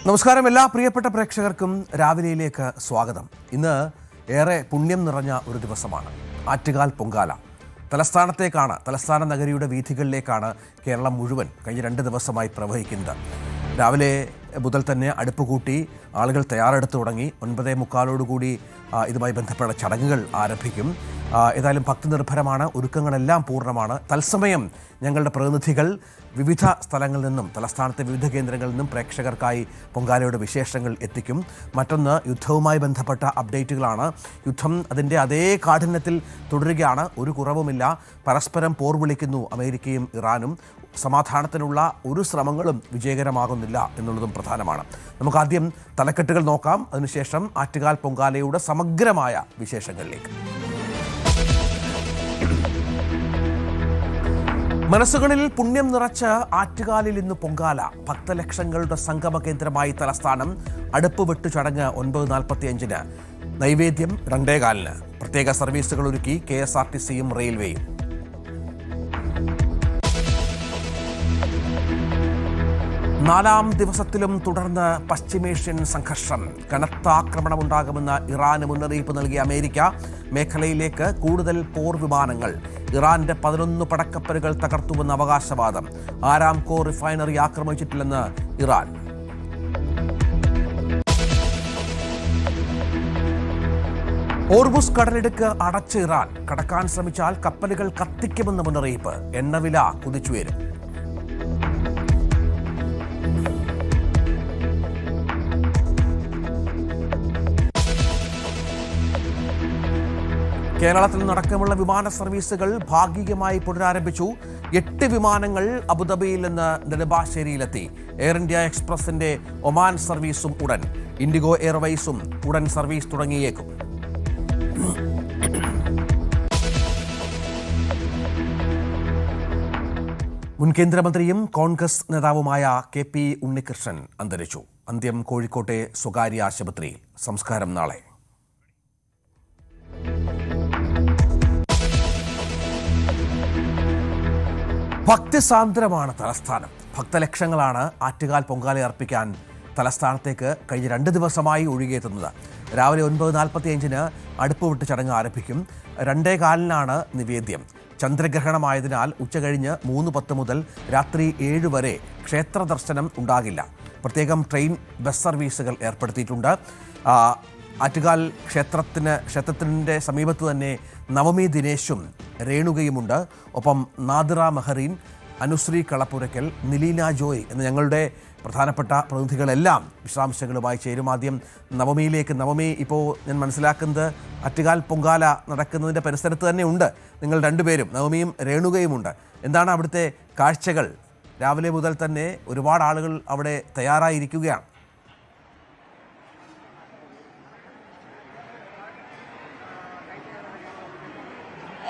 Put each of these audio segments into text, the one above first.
നമസ്കാരം. എല്ലാ പ്രിയപ്പെട്ട പ്രേക്ഷകർക്കും രാവിലെയിലേക്ക് സ്വാഗതം. ഇന്ന് ഏറെ പുണ്യം നിറഞ്ഞ ഒരു ദിവസമാണ്. ആറ്റുകാൽ പൊങ്കാല. തലസ്ഥാന നഗരിയുടെ വീഥികളിലേക്കാണ് കേരളം മുഴുവൻ കഴിഞ്ഞ 2 ദിവസമായി പ്രവഹിക്കുന്നത്. രാവിലെ മുതൽ തന്നെ അടുപ്പ് കൂട്ടി ആളുകൾ തയ്യാറെടുത്ത് തുടങ്ങി. 9:45 ഇതുമായി ബന്ധപ്പെട്ട ചടങ്ങുകൾ ആരംഭിക്കും. ഏതായാലും ഭക്തി നിർഭരമാണ്, ഒരുക്കങ്ങളെല്ലാം പൂർണ്ണമാണ്. തത്സമയം ഞങ്ങളുടെ പ്രതിനിധികൾ വിവിധ സ്ഥലങ്ങളിൽ നിന്നും തലസ്ഥാനത്തെ വിവിധ കേന്ദ്രങ്ങളിൽ നിന്നും പ്രേക്ഷകർക്കായി പൊങ്കാലയുടെ വിശേഷങ്ങൾ എത്തിക്കും. മറ്റൊന്ന്, യുദ്ധവുമായി ബന്ധപ്പെട്ട അപ്ഡേറ്റുകളാണ്. യുദ്ധം അതിൻ്റെ അതേ കാഠിന്യത്തിൽ തുടരുകയാണ്, ഒരു കുറവുമില്ല. പരസ്പരം പോർ വിളിക്കുന്നു അമേരിക്കയും ഇറാനും. സമാധാനത്തിനുള്ള ഒരു ശ്രമങ്ങളും വിജയകരമാകുന്നില്ല എന്നുള്ളതും പ്രധാനമാണ്. നമുക്കാദ്യം തലക്കെട്ടുകൾ നോക്കാം, അതിനുശേഷം ആറ്റുകാൽ പൊങ്കാലയുടെ സമഗ്രമായ വിശേഷങ്ങളിലേക്ക്. മനസ്സുകളിൽ പുണ്യം നിറച്ച് ആറ്റുകാലിൽ ഇന്ന് പൊങ്കാല. ഭക്തലക്ഷങ്ങളുടെ സംഗമ കേന്ദ്രമായി തലസ്ഥാനം. അടുപ്പ് വെട്ടു ചടങ്ങ് 9:45. നൈവേദ്യം 2:15. പ്രത്യേക സർവീസുകൾ ഒരുക്കി KSRTCയും റെയിൽവേയും. നാലാം ദിവസത്തിലും തുടർന്ന് പശ്ചിമേഷ്യൻ സംഘർഷം. കനത്ത ആക്രമണമുണ്ടാകുമെന്ന് ഇറാന് മുന്നറിയിപ്പ് നൽകിയ അമേരിക്ക. മേഖലയിലേക്ക് കൂടുതൽ പോർ വിമാനങ്ങൾ. ഇറാന്റെ 11 പടക്കപ്പലുകൾ തകർത്തുവെന്ന് അവകാശവാദം. ആരാംകോ റിഫൈനറി ആക്രമിച്ചിട്ടില്ലെന്ന് ഇറാൻ. ഓർമുസ് കടലിടുക്ക് അടച്ച് ഇറാൻ. കടക്കാൻ ശ്രമിച്ചാൽ കപ്പലുകൾ കത്തിക്കുമെന്ന് മുന്നറിയിപ്പ്. എണ്ണവില കുതിച്ചുയരും. കേരളത്തിൽ നടക്കമുള്ള വിമാന സർവീസുകൾ ഭാഗികമായി പുനരാരംഭിച്ചു. 8 വിമാനങ്ങൾ അബുദാബിയിൽ നിന്ന് നെടുമ്പാശ്ശേരിയിലെത്തി. എയർ ഇന്ത്യ എക്സ്പ്രസിന്റെ ഒമാൻ സർവീസും ഉടൻ. ഇൻഡിഗോ എയർവേസും ഉടൻ സർവീസ് തുടങ്ങിയേക്കും. മുൻ കേന്ദ്രമന്ത്രിയും കോൺഗ്രസ് നേതാവുമായ KP ഉണ്ണികൃഷ്ണൻ അന്തരിച്ചു. അന്ത്യം കോഴിക്കോട്ടെ സ്വകാര്യ ആശുപത്രിയിൽ. സംസ്കാരം നാളെ. ഭക്തിസാന്ദ്രമാണ് തലസ്ഥാനം. ഭക്തലക്ഷങ്ങളാണ് ആറ്റുകാൽ പൊങ്കാല അർപ്പിക്കാൻ തലസ്ഥാനത്തേക്ക് കഴിഞ്ഞ 2 ദിവസമായി ഒഴുകിയെത്തുന്നത്. രാവിലെ 9:45 അടുപ്പ് വിട്ട് ചടങ്ങ് ആരംഭിക്കും. 2:15 നിവേദ്യം. ചന്ദ്രഗ്രഹണമായതിനാൽ ഉച്ചകഴിഞ്ഞ് 3:10 മുതൽ രാത്രി 7 വരെ ക്ഷേത്ര ദർശനം ഉണ്ടാകില്ല. പ്രത്യേകം ട്രെയിൻ, ബസ് സർവീസുകൾ ഏർപ്പെടുത്തിയിട്ടുണ്ട്. ആറ്റുകാൽ ക്ഷേത്രത്തിൻ്റെ സമീപത്ത് തന്നെ നവമി ദിനേശും രേണുകയുമുണ്ട്. ഒപ്പം നാദിറ മെഹ്റീൻ, അനുശ്രീ കളപ്പുരയ്ക്കൽ, നിലീന ജോയ് എന്ന ഞങ്ങളുടെ പ്രധാനപ്പെട്ട പ്രതിനിധികളെല്ലാം വിശദാംശങ്ങളുമായി ചേരും. ആദ്യം നവമിയിലേക്ക്. നവമി, ഇപ്പോൾ ഞാൻ മനസ്സിലാക്കുന്നത് ആറ്റുകാൽ പൊങ്കാല നടക്കുന്നതിൻ്റെ പരിസരത്ത് തന്നെ ഉണ്ട് നിങ്ങൾ രണ്ടുപേരും. നവമിയും രേണുകയുമുണ്ട്. എന്താണ് അവിടുത്തെ കാഴ്ചകൾ? രാവിലെ മുതൽ തന്നെ ഒരുപാട് ആളുകൾ അവിടെ തയ്യാറായിരിക്കുകയാണ്.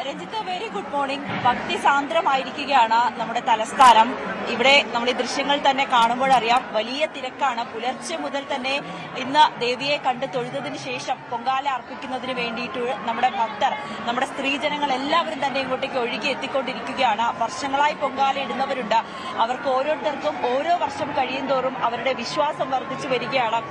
Ranjith, very good morning. ഭക്തി സാന്ദ്രമായിരിക്കുകയാണ് നമ്മുടെ തലസ്ഥാനം. ഇവിടെ നമ്മൾ ഈ ദൃശ്യങ്ങൾ തന്നെ കാണുമ്പോഴറിയാം, വലിയ തിരക്കാണ്. പുലർച്ചെ മുതൽ തന്നെ ഇന്ന് ദേവിയെ കണ്ട് തൊഴുതതിന് ശേഷം പൊങ്കാല അർപ്പിക്കുന്നതിന് വേണ്ടിയിട്ട് നമ്മുടെ ഭക്തർ, നമ്മുടെ സ്ത്രീജനങ്ങൾ എല്ലാവരും തന്നെ ഇങ്ങോട്ടേക്ക് ഒഴുകി എത്തിക്കൊണ്ടിരിക്കുകയാണ്. വർഷങ്ങളായി പൊങ്കാല ഇടുന്നവരുണ്ട്. അവർക്ക് ഓരോരുത്തർക്കും ഓരോ വർഷം കഴിയുന്തോറും അവരുടെ വിശ്വാസം വർദ്ധിച്ചു വരികയാണ്.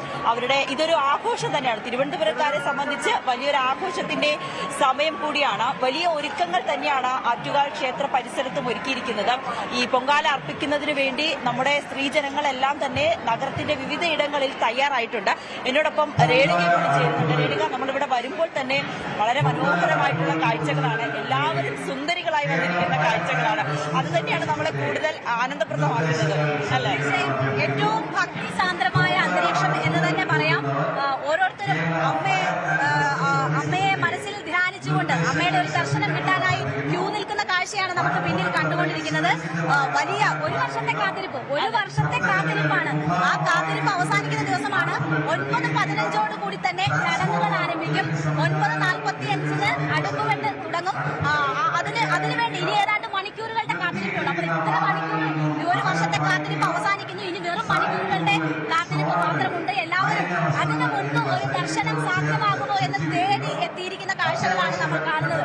ഇതൊരു ആഘോഷം തന്നെയാണ്. തിരുവനന്തപുരക്കാരെ സംബന്ധിച്ച് വലിയൊരു ആഘോഷത്തിന്റെ സമയം കൂടിയാണ്. വലിയ ഒരുക്കങ്ങൾ തന്നെയാണ് ആറ്റുകാൽ ക്ഷേത്ര പരിസരത്തും ഒരുക്കിയിരിക്കുന്നത്. ഈ പൊങ്കാല അർപ്പിക്കുന്നതിന് വേണ്ടി നമ്മുടെ സ്ത്രീജനങ്ങളെല്ലാം തന്നെ നഗരത്തിന്റെ വിവിധ ഇടങ്ങളിൽ തയ്യാറായിട്ടുണ്ട്. എന്നോടൊപ്പം രേണുകയും കൂടി ചേരുന്നുണ്ട്. രേണുക, നമ്മളിവിടെ വരുമ്പോൾ തന്നെ വളരെ മനോഹരമായിട്ടുള്ള കാഴ്ചകളാണ്. എല്ലാവരും സുന്ദരികളായി വന്നിരിക്കുന്ന കാഴ്ചകളാണ്. അത് തന്നെയാണ് നമ്മളെ കൂടുതൽ ആനന്ദപ്രദമാക്കുന്നത്, അല്ലേ? ഏറ്റവും ഭക്തിസാന്ദ്രമായ അന്തരീക്ഷം എന്ന് തന്നെ പറയാം. ഓരോരുത്തരും അമ്മയെ മനസ്സിൽ ധ്യാനിച്ചുകൊണ്ട് അമ്മയുടെ ഒരു ദർശനം കിട്ടാനായി ക്യൂ നിൽക്കുന്ന കാഴ്ചയാണ് നമുക്ക് പിന്നിൽ കണ്ടുകൊണ്ടിരിക്കുന്നത്. വലിയ ഒരു വർഷത്തെ കാത്തിരിപ്പാണ്. ആ കാത്തിരിപ്പ് അവസാനിക്കുന്ന ദിവസമാണ്. 9:15 കൂടി തന്നെ ചടങ്ങുകൾ ആരംഭിക്കും. 9:45 അടുപ്പുവെട്ട് തുടങ്ങും. അതിനുവേണ്ടി ഇനി ഏതാണ്ട് മണിക്കൂറുകളുടെ കാത്തിരിപ്പുണ്ട്. അപ്പോൾ ഇത്ര മണിക്കൂർ, ഒരു വർഷത്തെ കാത്തിരിപ്പ് അവസാനിക്കുന്നു. ഇനി വെറും മണിക്കൂറുകളുടെ കാത്തിരിപ്പ് മാത്രമുണ്ട്. എല്ലാവരും അതിനു മുൻപ് ഒരു ദർശനം സാധ്യമാകുമോ എന്ന് തേടി എത്തിയിരിക്കുന്ന കാഴ്ചകളാണ് നമ്മൾ കാണുന്നത്.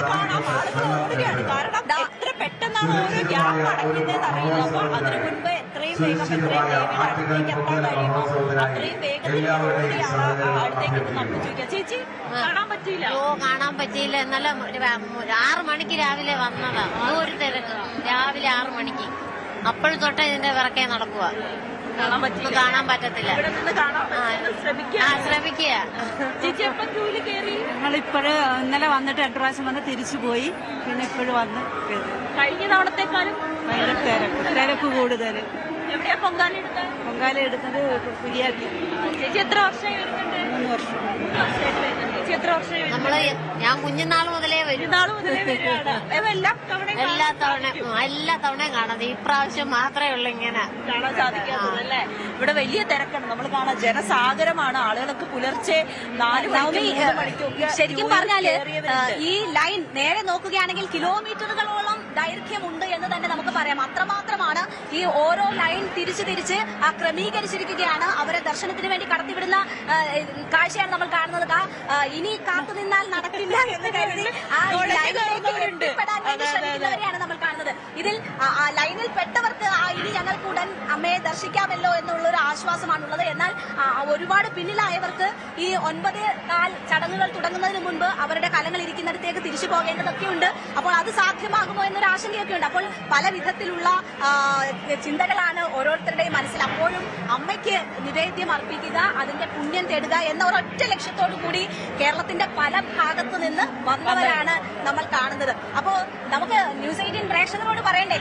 കാണാം, ആളുകൾ ഓടുകയാണ്. കാരണം എത്ര പെട്ടെന്ന് എപ്പോഴാണ് ഓരോ ഗ്യാപ്പ് അടയ്ക്കുന്നതെന്ന് അറിയില്ല. അപ്പൊ അതിനു മുൻപ് എത്രയും വേഗം ദേവിയുടെ അടുത്തേക്ക് എത്താൻ കഴിയുമോ അത്രയും വേഗത്തിൽ ഓടിയാണ് അടുത്തേക്ക് നമുക്ക് ചോദിക്കാം. ചേച്ചി കാണാൻ പറ്റിയില്ല? കാണാൻ പറ്റിയില്ല. ഇന്നലെ 6 മണിക്ക് രാവിലെ വന്നതാ. ഒരു തിരക്ക് രാവിലെ 6 മണിക്ക്. അപ്പോഴും തൊട്ട് ഇതിന്റെ പിറകെ നടക്കുക. കാണാൻ പറ്റത്തില്ല. ശ്രമിക്കുക. ഞങ്ങളിപ്പോഴ് ഇന്നലെ വന്നിട്ട് 2 പ്രാവശ്യം വന്ന് തിരിച്ചു പോയി. പിന്നെ ഇപ്പോഴും വന്ന് കഴിഞ്ഞ തവണത്തെക്കാളും ഭയങ്കര തിരക്ക് കൂടുതൽ. എവിടെയാ പൊങ്കാല എടുത്തത് കുരിയാക്കി. ചേച്ചി എത്ര വർഷമായി വരുന്നുണ്ട്? 3 വർഷം. ചേച്ചി എത്ര വർഷമായി? ഞാൻ കുഞ്ഞുനാൾ മുതലേ വരും. എല്ലാ തവണയും കാണാതെ ഇപ്രാവശ്യം മാത്രമേ ഉള്ളൂ ഇങ്ങനെ കാണാൻ സാധിക്കാത്തത് അല്ലേ? ഇവിടെ വലിയ തിരക്കാണ്. നമ്മൾ കാണാൻ ജനസാഗരമാണ്. ആളുകൾക്ക് പുലർച്ചെ 4 മണിക്ക് ശരിക്കും പറഞ്ഞാല് ഈ ലൈൻ നേരെ നോക്കുകയാണെങ്കിൽ കിലോമീറ്ററുകളോളം ദൈർഘ്യമുണ്ട് എന്ന് തന്നെ നമുക്ക് പറയാം. അത്രമാത്രമാണ് ഈ ഓരോ ലൈൻ തിരിച്ച് ക്രമീകരിച്ചിരിക്കുകയാണ്. അവരെ ദർശനത്തിന് വേണ്ടി കടത്തിവിടുന്ന കാഴ്ചയാണ് നമ്മൾ കാണുന്നത്. ഇനി കാത്തുനിന്നാൽ നടക്കില്ല എന്ന് കരുതി ആ ലൈനിലേക്ക് എത്തിപ്പെടാൻ വേണ്ടി ശ്രമിക്കുന്നവരെയാണ് നമ്മൾ കാണുന്നത്. ഇതിൽ ലൈനിൽ പെട്ടവർക്ക് ഇനി ഞങ്ങൾക്ക് ഉടൻ അമ്മയെ ദർശിക്കാമല്ലോ എന്നുള്ളൊരു ആശ്വാസമാണുള്ളത്. എന്നാൽ ഒരുപാട് പിന്നിലായവർക്ക് ഈ 9:15 ചടങ്ങുകൾ തുടങ്ങുന്നതിന് മുൻപ് അവരുടെ കലങ്ങൾ ഇരിക്കുന്നിടത്തേക്ക് തിരിച്ചു പോകേണ്ടതൊക്കെയുണ്ട്. അപ്പോൾ അത് സാധ്യമാകുമോ എന്നൊരു ആശങ്കയൊക്കെ ഉണ്ട്. അപ്പോൾ പല വിധത്തിലുള്ള ചിന്തകളാണ് ഓരോരുത്തരുടെയും മനസ്സിൽ. അപ്പോഴും അമ്മയ്ക്ക് നിവേദ്യം അർപ്പിക്കുക, അതിന്റെ പുണ്യം തേടുക എന്ന ഒരൊറ്റ ലക്ഷ്യത്തോടു കൂടി കേരളത്തിന്റെ പല ഭാഗത്തു നിന്ന് വന്നവരാണ് നമ്മൾ കാണുന്നത്. അപ്പോ നമുക്ക് ന്യൂസ് 18 പ്രേക്ഷകരോട് പറയണ്ടേ,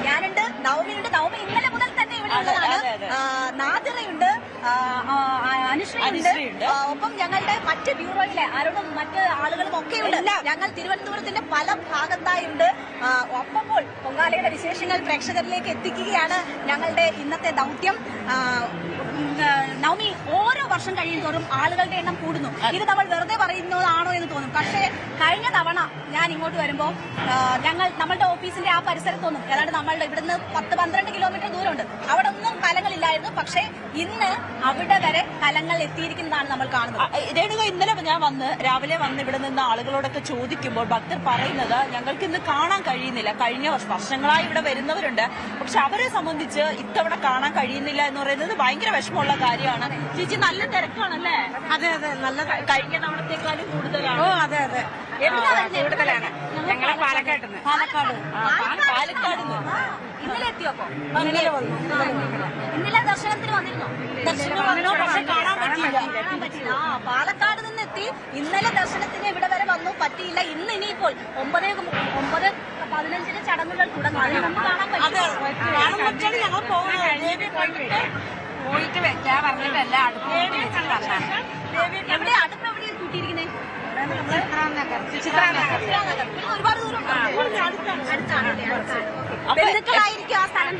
ഞാനുണ്ട്, നവമിയുണ്ട്. നവമി ഇന്നലെ മുതൽ തന്നെ ഇവിടെ ഉള്ളതാണ്. നാദിറയുണ്ട്, അനുശ്രീയുണ്ട്, ഒപ്പം ഞങ്ങളുടെ മറ്റ് ബ്യൂറോയിലെ അരുണും മറ്റ് ആളുകളും ഒക്കെ ഉണ്ട്. ഞങ്ങൾ തിരുവനന്തപുരത്തിന്റെ പല ഭാഗത്തായുണ്ട്. ഒപ്പപ്പോൾ പൊങ്കാലയുടെ വിശേഷങ്ങൾ പ്രേക്ഷകരിലേക്ക് എത്തിക്കുകയാണ് ഞങ്ങളുടെ ഇന്നത്തെ ദൗത്യം. നവമി ഓരോ വർഷം കഴിയുന്തോറും ആളുകളുടെ എണ്ണം കൂടുന്നു. ഇത് നമ്മൾ വെറുതെ പറയുന്നതാണോ എന്ന് തോന്നും. പക്ഷേ കഴിഞ്ഞ തവണ ഞാൻ ഇങ്ങോട്ട് വരുമ്പോൾ നമ്മളുടെ ഓഫീസിന്റെ ആ പരിസരത്തൊന്നും, ഏതാണ്ട് നമ്മളുടെ ഇവിടുന്ന് 10-12 കിലോമീറ്റർ ദൂരമുണ്ട്, അവിടെ ഒന്നും കലങ്ങളില്ലായിരുന്നു. പക്ഷേ ഇന്ന് അവിടെ വരെ കലങ്ങൾ എത്തിയിരിക്കുന്നതാണ് നമ്മൾ കാണുന്നത്. രേണുക, ഇന്നലെ ഞാൻ രാവിലെ വന്ന് ഇവിടെ നിന്ന് ആളുകളോടൊക്കെ ചോദിക്കുമ്പോൾ ഭക്തർ പറയുന്നത് ഞങ്ങൾക്ക് ഇന്ന് കാണാൻ കഴിയുന്നില്ല. കഴിഞ്ഞ വർഷങ്ങളായി ഇവിടെ വരുന്നവരുണ്ട്, പക്ഷെ അവരെ സംബന്ധിച്ച് ഇത്തവണ കാണാൻ കഴിയുന്നില്ല എന്ന് പറയുന്നത് ഭയങ്കര വിഷമമുള്ള കാര്യമാണ്. ചേച്ചി, നല്ല തിരക്കാണല്ലേ? അതെ, നല്ല കഴിഞ്ഞ തവണത്തെക്കാളും കൂടുതലാണ്. അതെ കൂടുതലാണ്. ഞങ്ങളെ പാലക്കാട്. ഇന്നലെ എത്തിയോപ്പോ? ഇന്നലെ ദർശനത്തിന് വന്നിരുന്നോ? പക്ഷെ കാണാൻ പറ്റിയില്ല. പാലക്കാട് നിന്ന് എത്തി, ഇന്നലെ ദർശനത്തിന് ഇവിടെ വരെ വന്നു, പറ്റിയില്ല. ഇനിയിപ്പോൾ 9:15 ചടങ്ങുകൾ തുടങ്ങും. അതിന് മുമ്പ് കാണാൻ പറ്റും. ഞങ്ങൾ പോയിട്ട് വെച്ചാ പറഞ്ഞിട്ടല്ല. എവിടെ അടുപ്പ് എവിടെയാണ് കൂട്ടിയിരിക്കുന്നത്? ഒരുപാട് ദൂരം ബന്ധുക്കളായിരിക്കും ആ സ്ഥലം.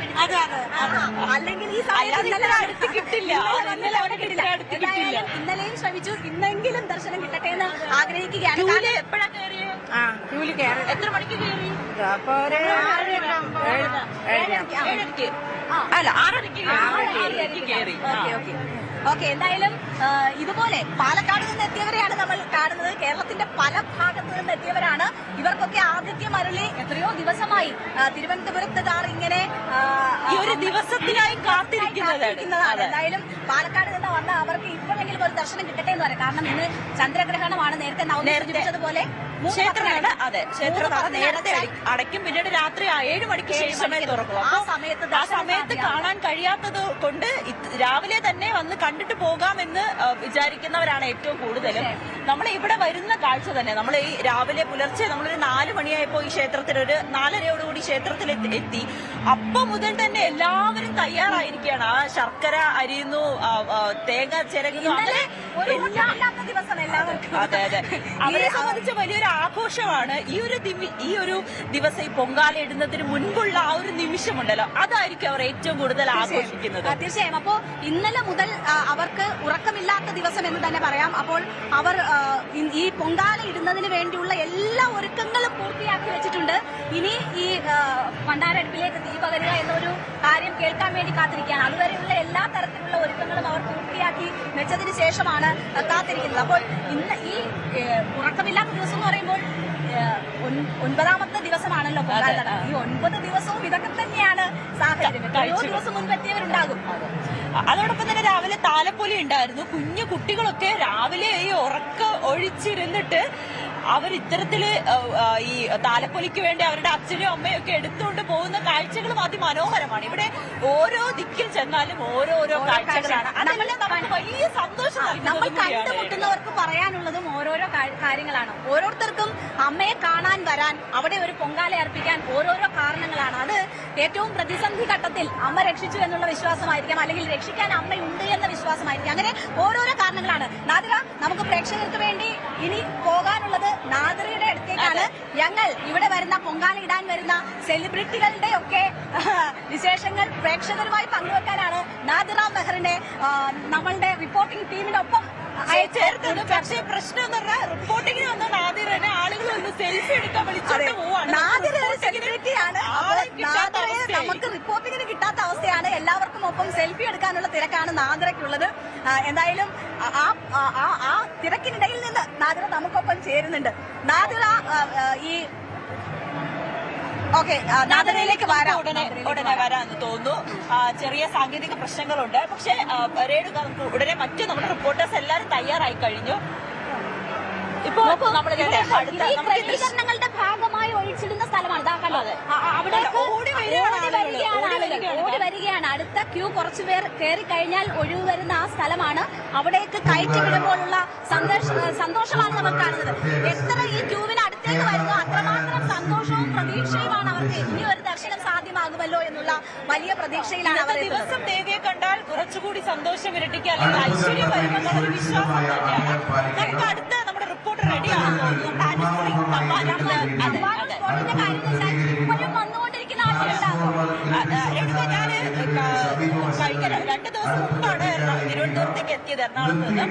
അല്ലെങ്കിൽ ഈ സമയത്ത് കിട്ടില്ല. ഇന്നലെയും ശ്രമിച്ചു, ഇന്നെങ്കിലും ദർശനം കിട്ടട്ടെ എന്ന് ആഗ്രഹിക്കുകയാണ്. എപ്പോഴാ കയറിയത്? എത്ര മണിക്ക് കയറി? 7:30. അല്ല, 6:30 കയറി. ഓക്കെ, എന്തായാലും ഇതുപോലെ പാലക്കാട് നിന്ന് എത്തിയവരെയാണ് നമ്മൾ കാണുന്നത്. കേരളത്തിന്റെ പല ഭാഗത്തു നിന്ന് എത്തിയവരാണ്. ഇവർക്കൊക്കെ ആതിഥ്യം അരുളി എത്രയോ ദിവസമായി തിരുവനന്തപുരത്തുകാർ ഇങ്ങനെ ഈ ഒരു ദിവസത്തിനായി കാത്തിരിക്കുന്നതാണ്. എന്തായാലും പാലക്കാട് നിന്ന് വന്ന അവർക്ക് ഇപ്പോഴെങ്കിലും ഒരു ദർശനം കിട്ടട്ടെ എന്ന് പറയാം. കാരണം ഇന്ന് ചന്ദ്രഗ്രഹണമാണ്. നേരത്തെ സൂചിപ്പിച്ചതുപോലെ ക്ഷേത്രമാണ്. അതെ, ക്ഷേത്രം നേരത്തെ അടയ്ക്കും. പിന്നീട് രാത്രി 7 മണിക്ക് ശേഷമേ തുറക്കും. ആ സമയത്ത് കാണാൻ കഴിയാത്തത് കൊണ്ട് രാവിലെ തന്നെ വന്ന് കണ്ടിട്ട് പോകാമെന്ന് വിചാരിക്കുന്നവരാണ് ഏറ്റവും കൂടുതലും. നമ്മൾ ഇവിടെ വരുന്ന കാഴ്ച തന്നെ, നമ്മൾ ഈ രാവിലെ പുലർച്ചെ നമ്മളൊരു 4 മണിയായപ്പോ ഈ ക്ഷേത്രത്തിൽ, ഒരു 4:30 ക്ഷേത്രത്തിൽ എത്തി. അപ്പൊ മുതൽ തന്നെ എല്ലാവരും തയ്യാറായിരിക്കുകയാണ്. ആ ശർക്കര അരിയുന്നു, തേങ്ങ ചിരകുന്നു. അതെ, അവരെ സംബന്ധിച്ച് വലിയൊരു ആഘോഷമാണ് ഈ ഒരു ദിവസം. ഈ പൊങ്കാല ഇടുന്നതിന് മുൻപുള്ള ആ ഒരു നിമിഷമുണ്ടല്ലോ, അതായിരിക്കും അവർ ഏറ്റവും കൂടുതൽ ആഘോഷിക്കുന്നത്. തീർച്ചയായും. അപ്പോ ഇന്നലെ മുതൽ അവർക്ക് ഉറക്കമില്ലാത്ത ദിവസം എന്ന് തന്നെ പറയാം. അപ്പോൾ അവർ ഈ പൊങ്കാല ഇടുന്നതിന് വേണ്ടിയുള്ള എല്ലാ ഒരുക്കങ്ങളും പൂർത്തിയാക്കി വെച്ചിട്ടുണ്ട്. ഇനി ഈ പണ്ടാരടുപ്പിലേക്ക് തീ പകരുക എന്നൊരു കാര്യം കേൾക്കാൻ വേണ്ടി കാത്തിരിക്കുകയാണ്. അതുവരെയുള്ള എല്ലാ തരത്തിലുള്ള ഒരുക്കങ്ങളും അവർ പൂർത്തിയാക്കി വെച്ചതിന് ശേഷമാണ് കാത്തിരിക്കുന്നത്. അപ്പോൾ ഇന്ന് ഈ ഉറക്കമില്ലാത്ത ദിവസം എന്ന് പറയുമ്പോൾ 9ാമത്തെ ദിവസമാണല്ലോ പൊങ്കാല. ഈ 9 ദിവസവും ഇതൊക്കെ തന്നെയാണ് സാഹചര്യം. എത്രയോ ദിവസം മുൻപെത്തിയവരുണ്ടാകും. അതോടൊപ്പം തന്നെ രാവിലെ താലപ്പൊലി ഉണ്ടായിരുന്നു. കുഞ്ഞു കുട്ടികളൊക്കെ രാവിലെ ഈ ഉറക്ക ഒഴിച്ചിരുന്നിട്ട് അവർ ഇത്തരത്തില് ഈ താലപ്പൊലിക്ക് വേണ്ടി അവരുടെ അച്ഛനും അമ്മയും ഒക്കെ എടുത്തുകൊണ്ട് പോകുന്ന കാഴ്ചകളും അതിമനോഹരമാണ്. ഇവിടെ ഓരോ ദിക്കിൽ ചെന്നാലും ഓരോരോ കാഴ്ചകളാണ്. അതെല്ലാം നമുക്ക് വലിയ സന്തോഷം നമ്മൾ നൽകുന്നത്. കണ്ടുമുട്ടുന്നവർക്ക് പറയാനുള്ളതും ഓരോരോ കാര്യങ്ങളാണ്. ഓരോരുത്തർക്കും അമ്മയെ കാണാൻ വരാൻ, അവിടെ ഒരു പൊങ്കാല അർപ്പിക്കാൻ ഓരോരോ കാരണങ്ങളാണ്. അത് ഏറ്റവും പ്രതിസന്ധി ഘട്ടത്തിൽ അമ്മ രക്ഷിച്ചു എന്നുള്ള വിശ്വാസമായിരിക്കാം, അല്ലെങ്കിൽ രക്ഷിക്കാൻ അമ്മയുണ്ട് എന്ന വിശ്വാസമായിരിക്കാം. അങ്ങനെ ഓരോരോ കാരണങ്ങളാണ്. നാദിറ, നമുക്ക് പ്രേക്ഷകർക്ക് വേണ്ടി ഇനി പോകാനുള്ളത് നാദിറയുടെ അടുത്തേക്കാണ്. ഞങ്ങൾ ഇവിടെ വരുന്ന പൊങ്കാല ഇടാൻ വരുന്ന സെലിബ്രിറ്റികളുടെ ഒക്കെ വിശേഷങ്ങൾ പ്രേക്ഷകരുമായി പങ്കുവെക്കാനാണ് നാദിറ മെഹറിനെ നമ്മളുടെ റിപ്പോർട്ടിംഗ് ടീമിനൊപ്പം ചേർത്തത്. പക്ഷേ പ്രശ്നം എന്ന് പറഞ്ഞാൽ റിപ്പോർട്ടിങ്ങിന് വന്ന നാദിറനെ ആളുകൾ ഒന്ന് സെൽഫി എടുക്കാൻ വിളിച്ചോണ്ട് പോവാണ്. നാദിറ ഒരു സെലിബ്രിറ്റിയാണ്. നമുക്ക് റിപ്പോർട്ടിങ്ങിന് കിട്ടാത്ത അവസ്ഥയാണ്. എല്ലാവർക്കും ഒപ്പം സെൽഫി എടുക്കാനുള്ള തിരക്കാണ് നാദിറയ്ക്കുള്ളത്. എന്തായാലും ആ തിരക്കിനിടയിൽ നിന്ന് നാദിറ നമുക്കൊപ്പം ചേരുന്നുണ്ട്. നാദിറ ഈ നാദിറയിലേക്ക് ഉടനെ വരാമെന്ന് തോന്നുന്നു. ചെറിയ സാങ്കേതിക പ്രശ്നങ്ങളുണ്ട്. പക്ഷേ രേണുക, നമുക്ക് ഉടനെ മറ്റു നമ്മുടെ റിപ്പോർട്ടേഴ്സ് എല്ലാവരും തയ്യാറായി കഴിഞ്ഞു. ഇപ്പോ നമ്മുടെ ക്രമീകരണങ്ങളുടെ ഭാഗമായി ഒഴിച്ചിടുന്ന സ്ഥലമാണ്. അവിടെ ഓടി വരികയാണ്. അടുത്ത ക്യൂ കുറച്ചു പേർ കയറി കഴിഞ്ഞാൽ ഒഴിവ് വരുന്ന ആ സ്ഥലമാണ്. അവിടേക്ക് കയറ്റി വിടുമ്പോഴുള്ള സന്തോഷമാണ് നമ്മൾ കാണുന്നത്. എത്ര ഈ ക്യൂവിന് അടുത്തേക്ക് വരുന്നു അത്രമാത്രം സന്തോഷവും പ്രതീക്ഷയുമാണ് അവർക്ക്. ഇനി ഒരു ദർശനം സാധ്യമാകുമല്ലോ എന്നുള്ള വലിയ പ്രതീക്ഷയിലാണ് അവർ. ദിവസം ദേവിയെ കണ്ടാൽ കുറച്ചുകൂടി സന്തോഷം ഇരട്ടിക്കുക, അല്ലെങ്കിൽ ഐശ്വര്യം വരുമെന്നുള്ള ഒരു വിശ്വാസം തന്നെയാണ്. നമുക്ക് അടുത്ത നമ്മുടെ റിപ്പോർട്ട് റെഡിയാണെന്ന് ഇപ്പോഴും വന്നുകൊണ്ടിരിക്കുന്ന ആളുകളുണ്ടാകും. കഴിഞ്ഞ 2 ദിവസം മുമ്പാണ് തിരുവനന്തപുരത്തേക്ക് എത്തിയത്. എറണാകുളത്ത് നിന്ന്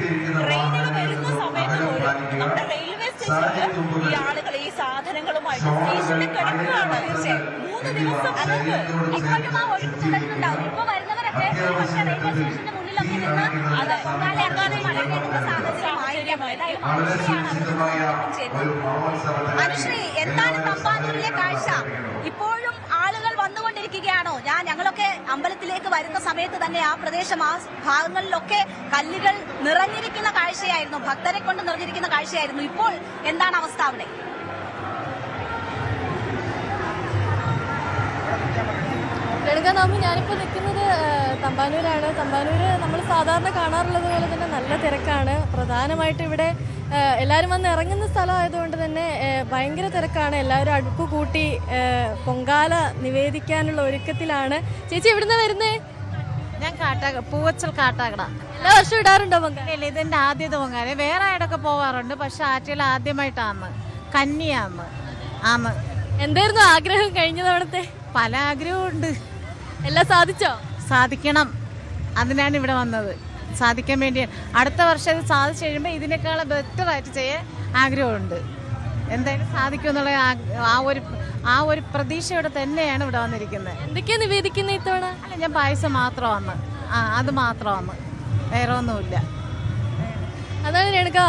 ട്രെയിനുകൾ വരുന്ന സമയത്ത് പോലും നമ്മുടെ റെയിൽവേ സ്റ്റേഷനിൽ ഈ ആളുകൾ ഈ സാധനങ്ങളുമായിട്ട് സ്റ്റേഷനിൽ കിടക്കുകയാണ്. 3 ദിവസം ഇപ്പോഴും ആ ഒഴുക്ക് തുടരുന്നുണ്ടാവും. ഇപ്പൊ വരുന്നവരൊക്കെ പക്ഷേ റെയിൽവേ സ്റ്റേഷന്റെ മുന്നിലൊക്കെ നിന്ന് അനുശ്രീ, എന്താണ് തമ്പാനൂരിലെ കാഴ്ച? ഇപ്പോഴും ആളുകൾ വന്നുകൊണ്ടിരിക്കുകയാണോ? ഞങ്ങളൊക്കെ അമ്പലത്തിലേക്ക് വരുന്ന സമയത്ത് തന്നെ ആ പ്രദേശം, ആ ഭാഗങ്ങളിലൊക്കെ കല്ലുകൾ നിറഞ്ഞിരിക്കുന്ന കാഴ്ചയായിരുന്നു, ഭക്തരെ കൊണ്ട് നിറഞ്ഞിരിക്കുന്ന കാഴ്ചയായിരുന്നു. ഇപ്പോൾ എന്താണ് അവസ്ഥ അവിടെ? രേണുകാനാമി, ഞാനിപ്പോൾ നിൽക്കുന്നത് തമ്പാനൂരാണ്. തമ്പാനൂർ നമ്മൾ സാധാരണ കാണാറുള്ളത് പോലെ തന്നെ നല്ല തിരക്കാണ്. പ്രധാനമായിട്ടും ഇവിടെ എല്ലാവരും വന്ന് ഇറങ്ങുന്ന സ്ഥലമായതുകൊണ്ട് തന്നെ ഭയങ്കര തിരക്കാണ്. എല്ലാവരും അടുപ്പ് കൂട്ടി പൊങ്കാല നിവേദിക്കാനുള്ള ഒരുക്കത്തിലാണ്. ചേച്ചി എവിടുന്നാ വരുന്നേ? ഞാൻ പൂവച്ചൽ കാട്ടാക്കട. എല്ലാ വർഷവും ഇടാറുണ്ടോ പൊങ്കാല? ഇല്ല, ഇതെന്റെ ആദ്യത്തെ പൊങ്കാല. വേറെ ആയിട്ടൊക്കെ പോവാറുണ്ട്, പക്ഷെ ആറ്റിൽ ആദ്യമായിട്ടാണ്. കന്നിയാന്ന്. എന്തായിരുന്നു ആഗ്രഹം കഴിഞ്ഞ തവണത്തെ? പല ആഗ്രഹമുണ്ട്. എല്ലാം സാധിച്ചോ? സാധിക്കണം, അതിനാണ് ഇവിടെ വന്നത്. സാധിക്കാൻ വേണ്ടി അടുത്ത വർഷം ഇത് സാധിച്ചു കഴിയുമ്പോൾ ഇതിനേക്കാളും ബെറ്ററായിട്ട് ചെയ്യാൻ ആഗ്രഹമുണ്ട്. എന്തായാലും സാധിക്കുമെന്നുള്ള ആ ഒരു പ്രതീക്ഷയോടെ തന്നെയാണ് ഇവിടെ വന്നിരിക്കുന്നത്. എന്തൊക്കെയാ നിവേദിക്കുന്നത് ഇത്തവണ? അല്ല, ഞാൻ പായസം മാത്രമാണ്. അത് മാത്രമാണ്, വേറെ ഒന്നുമില്ല. അതാണ് രേണുക.